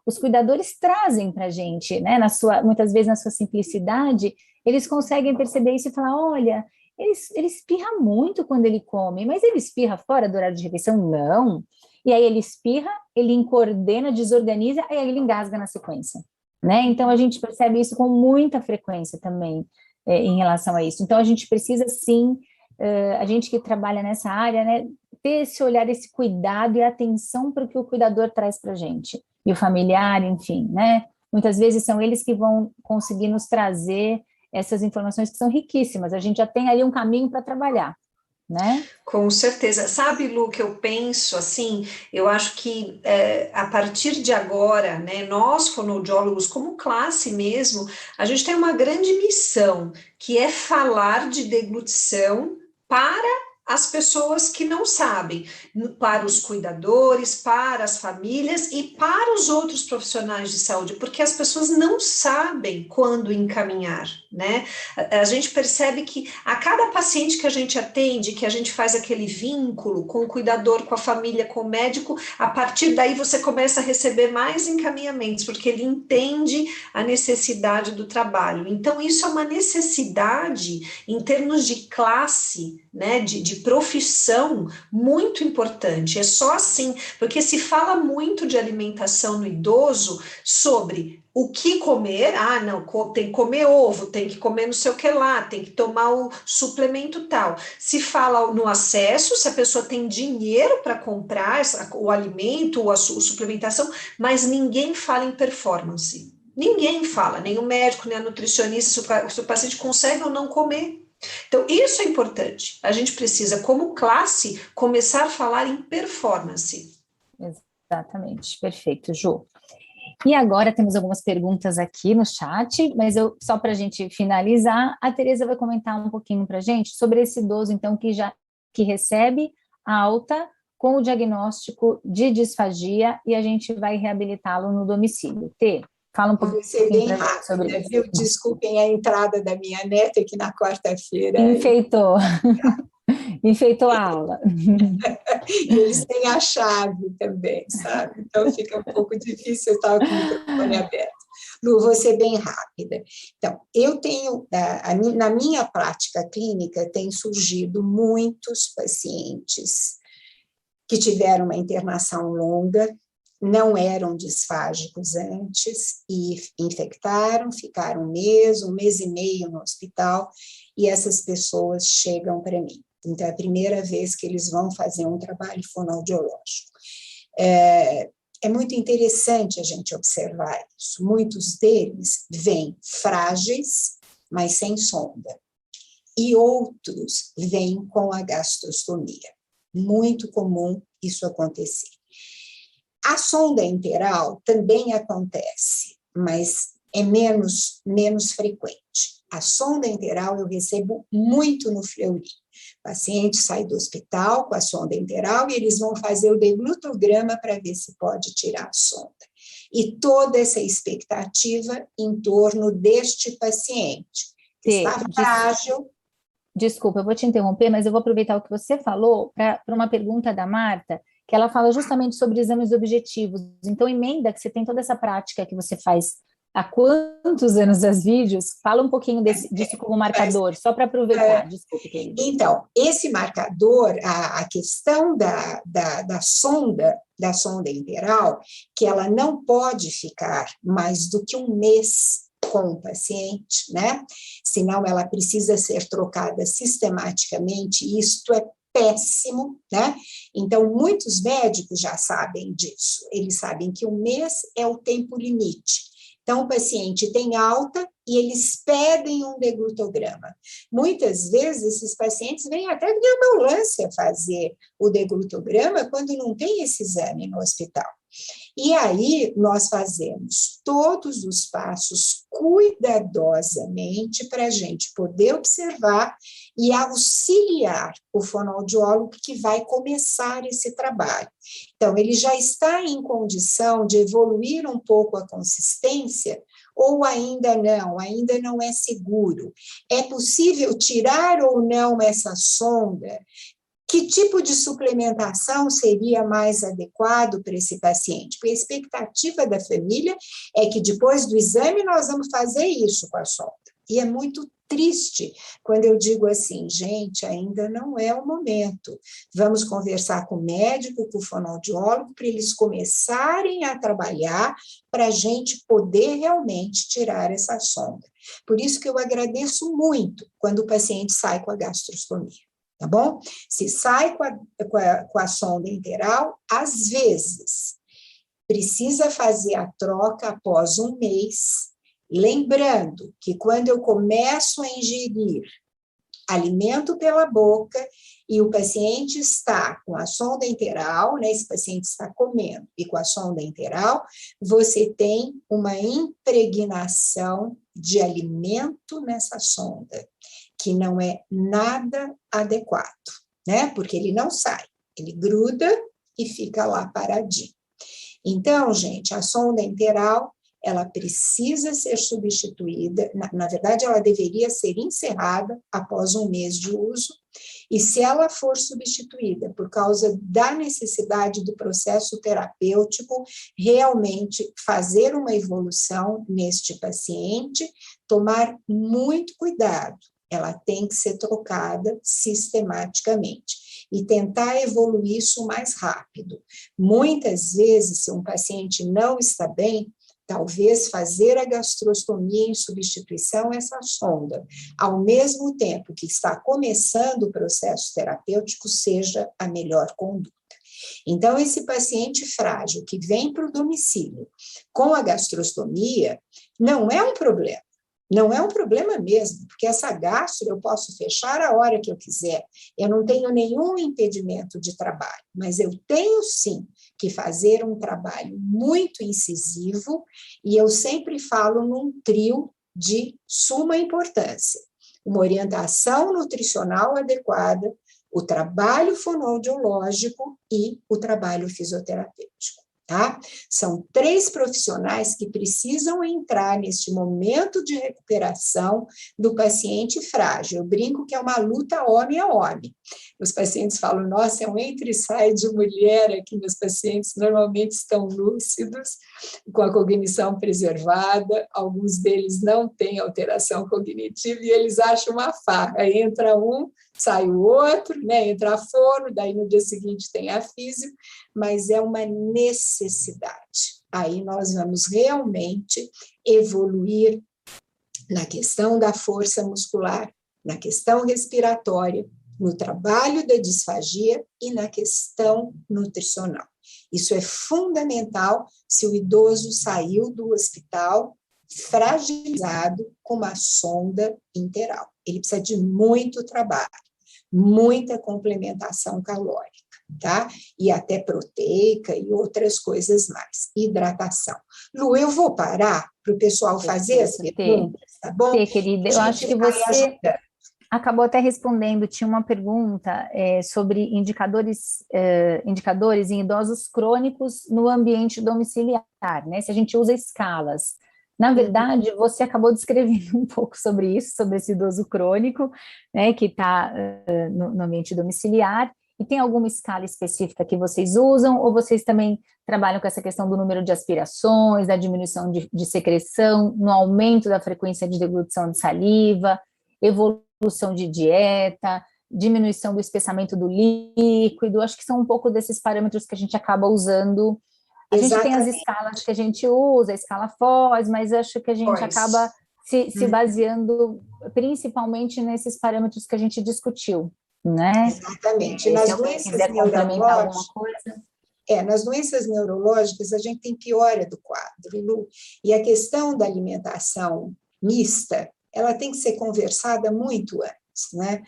S1: os cuidadores trazem para a gente, né? Muitas vezes, na sua simplicidade, eles conseguem perceber isso e falar, olha, ele espirra muito quando ele come, mas ele espirra fora do horário de refeição? Não. E aí ele espirra, ele incoordena, desorganiza, e aí ele engasga na sequência, né? Então, a gente percebe isso com muita frequência também em relação a isso. Então, a gente precisa, sim, a gente que trabalha nessa área, né, ter esse olhar, esse cuidado e atenção para o que o cuidador traz para a gente. E o familiar, enfim, né? Muitas vezes são eles que vão conseguir nos trazer essas informações que são riquíssimas. A gente já tem ali um caminho para trabalhar, né?
S2: Com certeza. Sabe, Lu, que eu penso assim, eu acho que a partir de agora, né, nós fonoaudiólogos, como classe mesmo, a gente tem uma grande missão, que é falar de deglutição para as pessoas que não sabem, para os cuidadores, para as famílias e para os outros profissionais de saúde, porque as pessoas não sabem quando encaminhar, né? A gente percebe que a cada paciente que a gente atende, que a gente faz aquele vínculo com o cuidador, com a família, com o médico, a partir daí você começa a receber mais encaminhamentos, porque ele entende a necessidade do trabalho. Então, isso é uma necessidade em termos de classe, né, de profissão muito importante. É só assim, porque se fala muito de alimentação no idoso sobre o que comer, não, tem que comer ovo, tem que comer não sei o que lá, tem que tomar o suplemento tal. Se fala no acesso, se a pessoa tem dinheiro para comprar o alimento ou a suplementação, mas ninguém fala em performance. Ninguém fala, nem o médico, nem a nutricionista, se o paciente consegue ou não comer. Então, isso é importante. A gente precisa, como classe, começar a falar em performance.
S1: Exatamente, perfeito, Ju. E agora temos algumas perguntas aqui no chat, mas só para a gente finalizar, a Tereza vai comentar um pouquinho para a gente sobre esse idoso, então, que recebe a alta com o diagnóstico de disfagia e a gente vai reabilitá-lo no domicílio. Tê, fala um pouquinho
S4: sobre isso. Viu? Desculpem a entrada da minha neta, que na quarta-feira...
S1: Enfeitou. Enfeitou a aula.
S4: E eles têm a chave também, sabe? Então fica um pouco difícil, eu estava com o microfone aberto. Lu, vou ser bem rápida. Então, eu tenho, na minha prática clínica, tem surgido muitos pacientes que tiveram uma internação longa, não eram disfágicos antes e infectaram, ficaram um mês e meio no hospital, e essas pessoas chegam para mim. Então, é a primeira vez que eles vão fazer um trabalho fonoaudiológico. É muito interessante a gente observar isso. Muitos deles vêm frágeis, mas sem sonda, e outros vêm com a gastrostomia. Muito comum isso acontecer. A sonda enteral também acontece, mas é menos frequente. A sonda enteral eu recebo muito no Fleury. O paciente sai do hospital com a sonda enteral e eles vão fazer o deglutograma para ver se pode tirar a sonda. E toda essa expectativa em torno deste paciente, que está frágil.
S1: Desculpa, eu vou te interromper, mas eu vou aproveitar o que você falou para uma pergunta da Marta, que ela fala justamente sobre exames objetivos. Então, emenda que você tem toda essa prática que você faz há quantos anos as vídeos, fala um pouquinho disso como marcador, só para aproveitar. Desculpe, querida.
S4: Então, esse marcador, a questão da sonda enteral, que ela não pode ficar mais do que um mês com o paciente, né? Senão ela precisa ser trocada sistematicamente, e isto é péssimo, né? Então, muitos médicos já sabem disso, eles sabem que um mês é o tempo limite. Então, o paciente tem alta e eles pedem um deglutograma. Muitas vezes, esses pacientes vêm até de ambulância fazer o deglutograma quando não tem esse exame no hospital. E aí, nós fazemos todos os passos cuidadosamente para a gente poder observar e auxiliar o fonoaudiólogo que vai começar esse trabalho. Então, ele já está em condição de evoluir um pouco a consistência ou ainda não é seguro? É possível tirar ou não essa sonda? Que tipo de suplementação seria mais adequado para esse paciente? Porque a expectativa da família é que depois do exame nós vamos fazer isso com a sonda. E é muito triste quando eu digo assim, gente, ainda não é o momento. Vamos conversar com o médico, com o fonoaudiólogo, para eles começarem a trabalhar para a gente poder realmente tirar essa sonda. Por isso que eu agradeço muito quando o paciente sai com a gastrostomia. Tá bom? Se sai com a sonda enteral, às vezes, precisa fazer a troca após um mês, lembrando que quando eu começo a ingerir alimento pela boca e o paciente está com a sonda enteral, né, esse paciente está comendo e com a sonda enteral, você tem uma impregnação de alimento nessa sonda, que não é nada adequado, né? Porque ele não sai, ele gruda e fica lá paradinho. Então, gente, a sonda enteral, ela precisa ser substituída, na verdade, ela deveria ser encerrada após um mês de uso, e se ela for substituída por causa da necessidade do processo terapêutico, realmente fazer uma evolução neste paciente, tomar muito cuidado. Ela tem que ser trocada sistematicamente e tentar evoluir isso mais rápido. Muitas vezes, se um paciente não está bem, talvez fazer a gastrostomia em substituição a essa sonda, ao mesmo tempo que está começando o processo terapêutico, seja a melhor conduta. Então, esse paciente frágil que vem para o domicílio com a gastrostomia, não é um problema. Não é um problema mesmo, porque essa gastro eu posso fechar a hora que eu quiser, eu não tenho nenhum impedimento de trabalho, mas eu tenho sim que fazer um trabalho muito incisivo, e eu sempre falo num trio de suma importância: uma orientação nutricional adequada, o trabalho fonoaudiológico e o trabalho fisioterapêutico. Tá? São 3 profissionais que precisam entrar neste momento de recuperação do paciente frágil. Eu brinco que é uma luta homem a homem. Os pacientes falam, nossa, é um entra e sai de mulher aqui, meus pacientes normalmente estão lúcidos, com a cognição preservada, alguns deles não têm alteração cognitiva e eles acham uma farra, entra um, sai o outro, né? Entra a fono, daí no dia seguinte tem a físio, mas é uma necessidade. Aí nós vamos realmente evoluir na questão da força muscular, na questão respiratória, no trabalho da disfagia e na questão nutricional. Isso é fundamental se o idoso saiu do hospital fragilizado com uma sonda interal. Ele precisa de muito trabalho, muita complementação calórica, tá? E até proteica e outras coisas mais. Hidratação. Lu, eu vou parar para o pessoal fazer as perguntas, tá bom?
S1: Querida, eu acho que você acabou até respondendo, tinha uma pergunta sobre indicadores em idosos crônicos no ambiente domiciliar, né? Se a gente usa escalas. Na verdade, você acabou descrevendo um pouco sobre isso, sobre esse idoso crônico, né, que está no ambiente domiciliar. E tem alguma escala específica que vocês usam, ou vocês também trabalham com essa questão do número de aspirações, da diminuição de secreção, no aumento da frequência de deglutição de saliva, evolução de dieta, diminuição do espessamento do líquido? Acho que são um pouco desses parâmetros que a gente acaba usando. A gente tem as escalas que a gente usa, a escala FOS, mas acho que a gente acaba se baseando principalmente nesses parâmetros que a gente discutiu, né?
S4: Exatamente. Nas doenças neurológicas, nas doenças neurológicas, a gente tem piora do quadro, Lu, e a questão da alimentação mista, ela tem que ser conversada muito antes, né?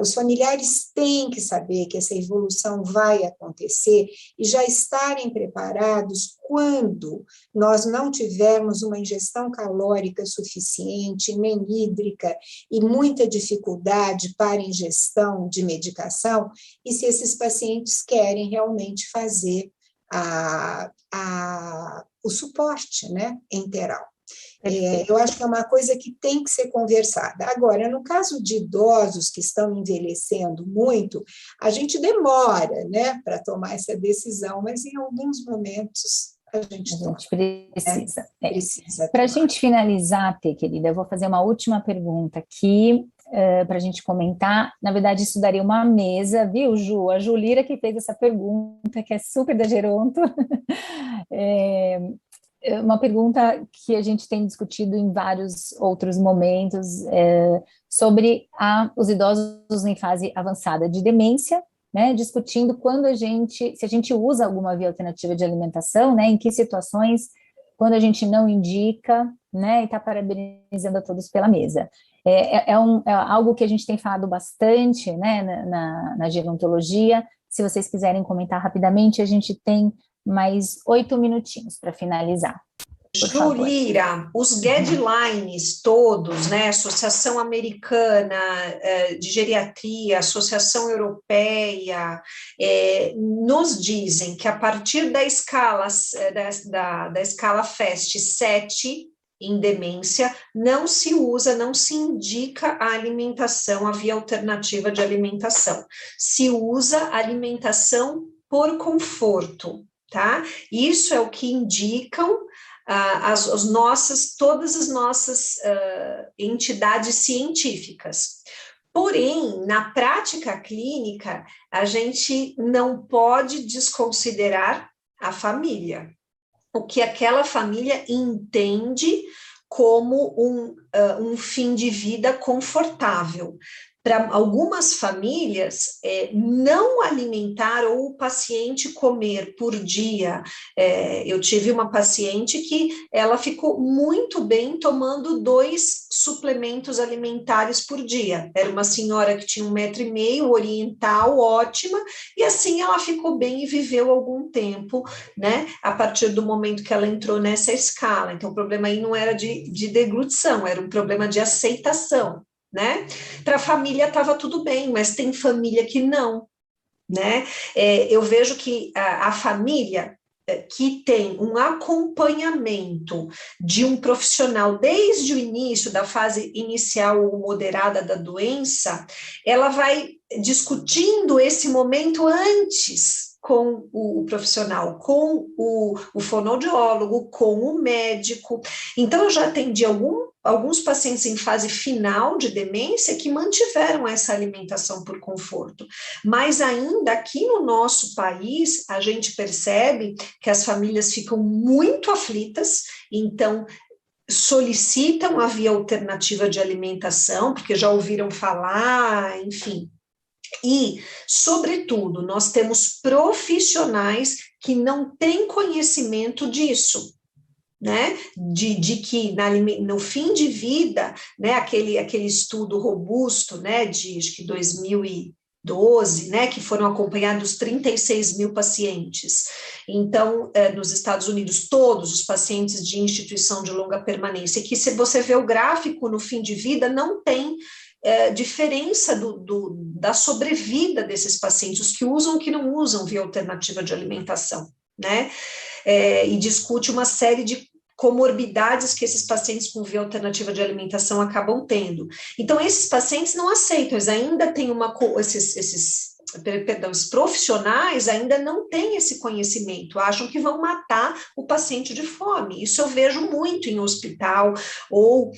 S4: Os familiares têm que saber que essa evolução vai acontecer e já estarem preparados quando nós não tivermos uma ingestão calórica suficiente, nem hídrica, e muita dificuldade para ingestão de medicação, e se esses pacientes querem realmente fazer o suporte, né, enteral. Eu acho que é uma coisa que tem que ser conversada. Agora, no caso de idosos que estão envelhecendo muito, a gente demora, né, para tomar essa decisão, mas em alguns momentos a gente
S1: precisa.
S4: Precisa.
S1: Para a gente finalizar, querida, eu vou fazer uma última pergunta aqui, para a gente comentar. Na verdade, isso daria uma mesa, viu, Ju? A Ju Lira que fez essa pergunta, que é super da Geronto. Uma pergunta que a gente tem discutido em vários outros momentos sobre os idosos em fase avançada de demência, né, discutindo se a gente usa alguma via alternativa de alimentação, né, em que situações, quando a gente não indica, né, e está parabenizando a todos pela mesa. É algo que a gente tem falado bastante, né, na gerontologia. Se vocês quiserem comentar rapidamente, a gente tem mais 8 minutinhos para finalizar.
S2: Ju Lira, os guidelines todos, né, Associação Americana de Geriatria, Associação Europeia, nos dizem que a partir da escala, da escala FAST 7, em demência, não se indica a alimentação, a via alternativa de alimentação. Se usa alimentação por conforto, tá? Isso é o que indicam todas as nossas entidades científicas. Porém, na prática clínica, a gente não pode desconsiderar a família, o que aquela família entende como um fim de vida confortável. Para algumas famílias, não alimentar ou o paciente comer por dia. Eu tive uma paciente que ela ficou muito bem tomando 2 suplementos alimentares por dia. Era uma senhora que tinha 1,5 m, oriental, ótima, e assim ela ficou bem e viveu algum tempo, né, a partir do momento que ela entrou nessa escala. Então, o problema aí não era de deglutição, era um problema de aceitação, né? Para a família estava tudo bem, mas tem família que não, né? Eu vejo que a família que tem um acompanhamento de um profissional desde o início, da fase inicial ou moderada da doença, ela vai discutindo esse momento antes com o profissional, com o fonoaudiólogo, com o médico. Então, eu já atendi alguns pacientes em fase final de demência que mantiveram essa alimentação por conforto, mas ainda aqui no nosso país, a gente percebe que as famílias ficam muito aflitas, então solicitam a via alternativa de alimentação, porque já ouviram falar, enfim. E, sobretudo, nós temos profissionais que não têm conhecimento disso, né, de que no fim de vida, né, aquele estudo robusto, né, de acho que 2012, né, que foram acompanhados 36 mil pacientes. Então, nos Estados Unidos, todos os pacientes de instituição de longa permanência, que se você vê o gráfico no fim de vida, não tem diferença da sobrevida desses pacientes, os que usam e que não usam via alternativa de alimentação, né? E discute uma série de comorbidades que esses pacientes com via alternativa de alimentação acabam tendo. Então, esses pacientes não aceitam, eles ainda têm esses profissionais ainda não têm esse conhecimento, acham que vão matar o paciente de fome. Isso eu vejo muito em hospital ou,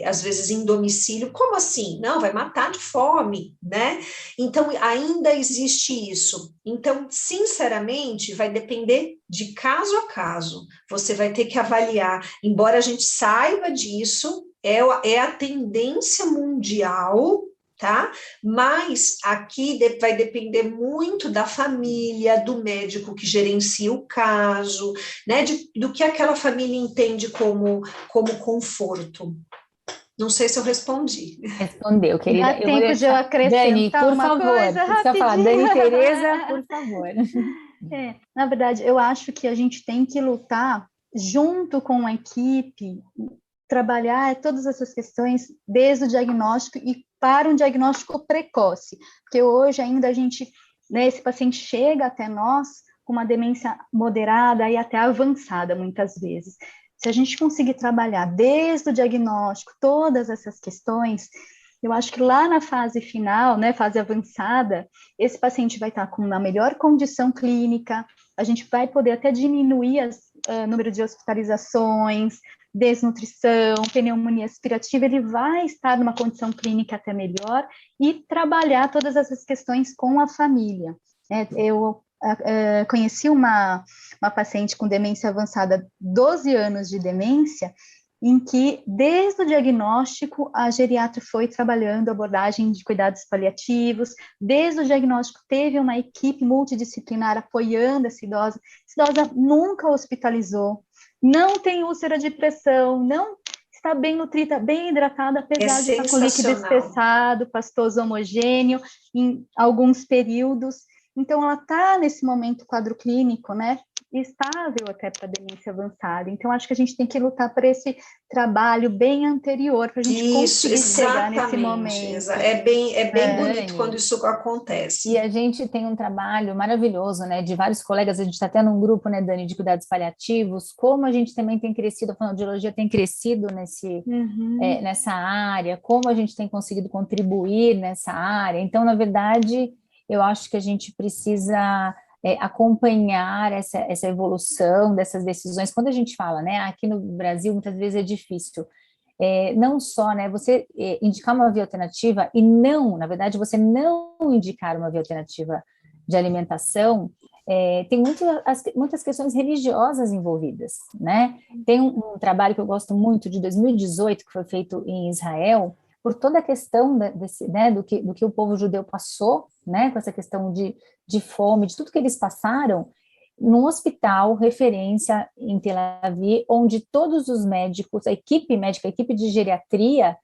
S2: às vezes, em domicílio. Como assim? Não, vai matar de fome, né? Então, ainda existe isso. Então, sinceramente, vai depender de caso a caso. Você vai ter que avaliar, embora a gente saiba disso, é a tendência mundial, tá? Mas aqui vai depender muito da família, do médico que gerencia o caso, né? Do que aquela família entende como conforto. Não sei se eu respondi.
S1: Respondeu, querida.
S3: Dá tempo de eu acrescentar
S1: Dani, por
S3: uma
S1: favor,
S3: coisa rapidinho.
S1: falar. Dani Tereza, por favor.
S3: Na verdade, eu acho que a gente tem que lutar junto com a equipe, trabalhar todas essas questões desde o diagnóstico e para um diagnóstico precoce, porque hoje ainda a gente, né, esse paciente chega até nós com uma demência moderada e até avançada, muitas vezes. Se a gente conseguir trabalhar desde o diagnóstico todas essas questões, eu acho que lá na fase final, né, fase avançada, esse paciente vai estar com uma melhor condição clínica, a gente vai poder até diminuir o número de hospitalizações, desnutrição, pneumonia aspirativa, ele vai estar numa condição clínica até melhor e trabalhar todas essas questões com a família. Eu conheci uma paciente com demência avançada, 12 anos de demência, em que, desde o diagnóstico, a geriatra foi trabalhando a abordagem de cuidados paliativos, desde o diagnóstico teve uma equipe multidisciplinar apoiando essa idosa nunca hospitalizou, não tem úlcera de pressão, não está bem nutrida, bem hidratada, apesar de estar com líquido espessado, pastoso homogêneo, em alguns períodos. Então, ela está nesse momento quadro clínico, né, estável até para demência avançada. Então, acho que a gente tem que lutar por esse trabalho bem anterior, para a gente conseguir chegar nesse momento.
S2: É bem bonito quando isso acontece.
S1: E a gente tem um trabalho maravilhoso, né, de vários colegas, a gente está até num grupo, né, Dani, de cuidados paliativos, como a gente também tem crescido, a fonoaudiologia tem crescido nessa área, como a gente tem conseguido contribuir nessa área. Então, na verdade, eu acho que a gente precisa acompanhar essa evolução dessas decisões. Quando a gente fala, né, aqui no Brasil, muitas vezes é difícil, não só, né, você indicar uma via alternativa e não, na verdade, você não indicar uma via alternativa de alimentação, tem muitas questões religiosas envolvidas, né? Tem um trabalho que eu gosto muito, de 2018, que foi feito em Israel, por toda a questão do que o povo judeu passou, né, com essa questão de fome, de tudo que eles passaram, num hospital, referência em Tel Aviv, onde todos os médicos, a equipe médica, a equipe de geriatria,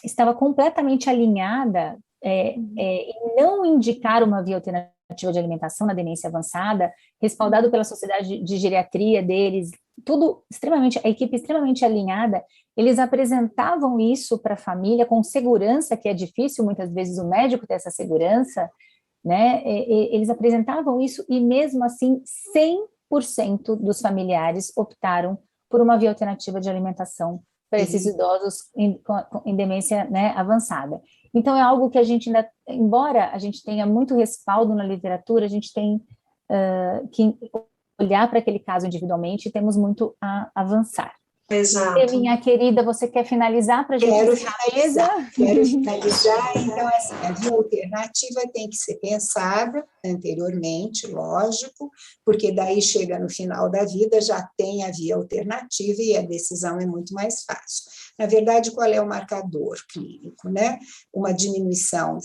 S1: estava completamente alinhada em não indicar uma via alternativa de alimentação na demência avançada, respaldado pela sociedade de geriatria deles, tudo extremamente, a equipe extremamente alinhada. Eles apresentavam isso para a família com segurança, que é difícil muitas vezes o médico ter essa segurança, né? Eles apresentavam isso e, mesmo assim, 100% dos familiares optaram por uma via alternativa de alimentação para esses idosos em demência, né, avançada. Então, é algo que a gente ainda, embora a gente tenha muito respaldo na literatura, a gente tem que olhar para aquele caso individualmente e temos muito a avançar.
S2: Exato.
S1: Minha querida, você quer finalizar para a gente?
S4: Quero finalizar. Então, assim, a via alternativa tem que ser pensada anteriormente, lógico, porque daí chega no final da vida, já tem a via alternativa e a decisão é muito mais fácil. Na verdade, qual é o marcador clínico, né? Uma diminuição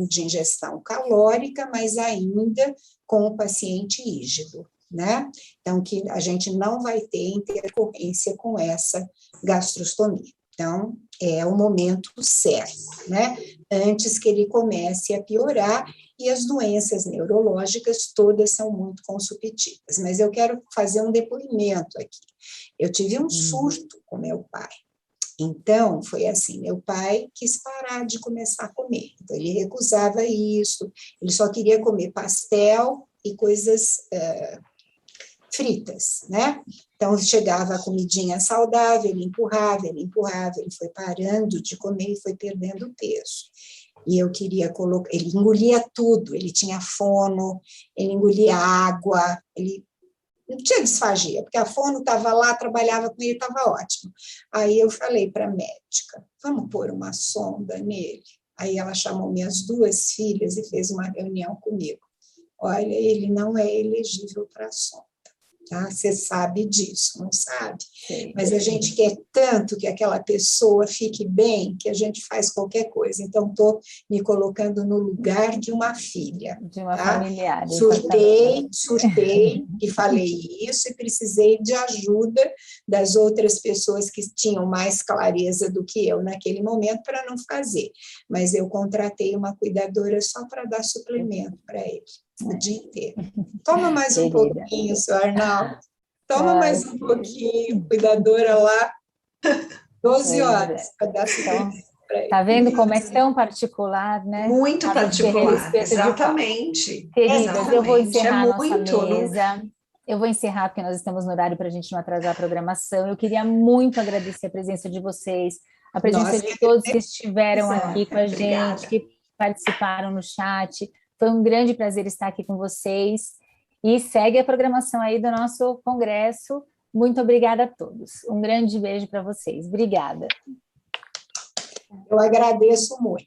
S4: de ingestão calórica, mas ainda com o paciente rígido, né? Então, que a gente não vai ter intercorrência com essa gastrostomia. Então, é o momento certo, né? Antes que ele comece a piorar, e as doenças neurológicas todas são muito consumptivas. Mas eu quero fazer um depoimento aqui. Eu tive um surto com meu pai. Então, foi assim, meu pai quis parar de começar a comer. Então, ele recusava isso, ele só queria comer pastel e coisas fritas, né? Então, chegava a comidinha saudável, ele empurrava, ele foi parando de comer e foi perdendo peso. E eu queria colocar, ele engolia tudo, ele tinha fono, ele engolia água, ele não tinha disfagia, porque a fono estava lá, trabalhava com ele, estava ótimo. Aí eu falei para a médica, vamos pôr uma sonda nele? Aí ela chamou minhas 2 filhas e fez uma reunião comigo. Olha, ele não é elegível para sonda. Tá? Você sabe disso, não sabe? Sim. Mas a gente quer tanto que aquela pessoa fique bem, que a gente faz qualquer coisa. Então, estou me colocando no lugar de uma filha.
S1: De uma
S4: tá?
S1: familiar.
S4: Surtei e falei isso, e precisei de ajuda das outras pessoas que tinham mais clareza do que eu naquele momento para não fazer. Mas eu contratei uma cuidadora só para dar suplemento para ele. O dia inteiro. Toma mais um pouquinho, senhor Arnaldo. Toma mais um pouquinho, cuidadora lá. 12 horas para dar suplemento para ele.
S1: Tá vendo como é tão particular, né?
S2: Muito particular, exatamente.
S1: Queridas, eu vou encerrar a nossa mesa. Eu vou encerrar porque nós estamos no horário para a gente não atrasar a programação. Eu queria muito agradecer a presença de vocês, a presença de todos que estiveram aqui com a gente, que participaram no chat. Foi um grande prazer estar aqui com vocês. E segue a programação aí do nosso congresso. Muito obrigada a todos. Um grande beijo para vocês. Obrigada.
S4: Eu agradeço muito.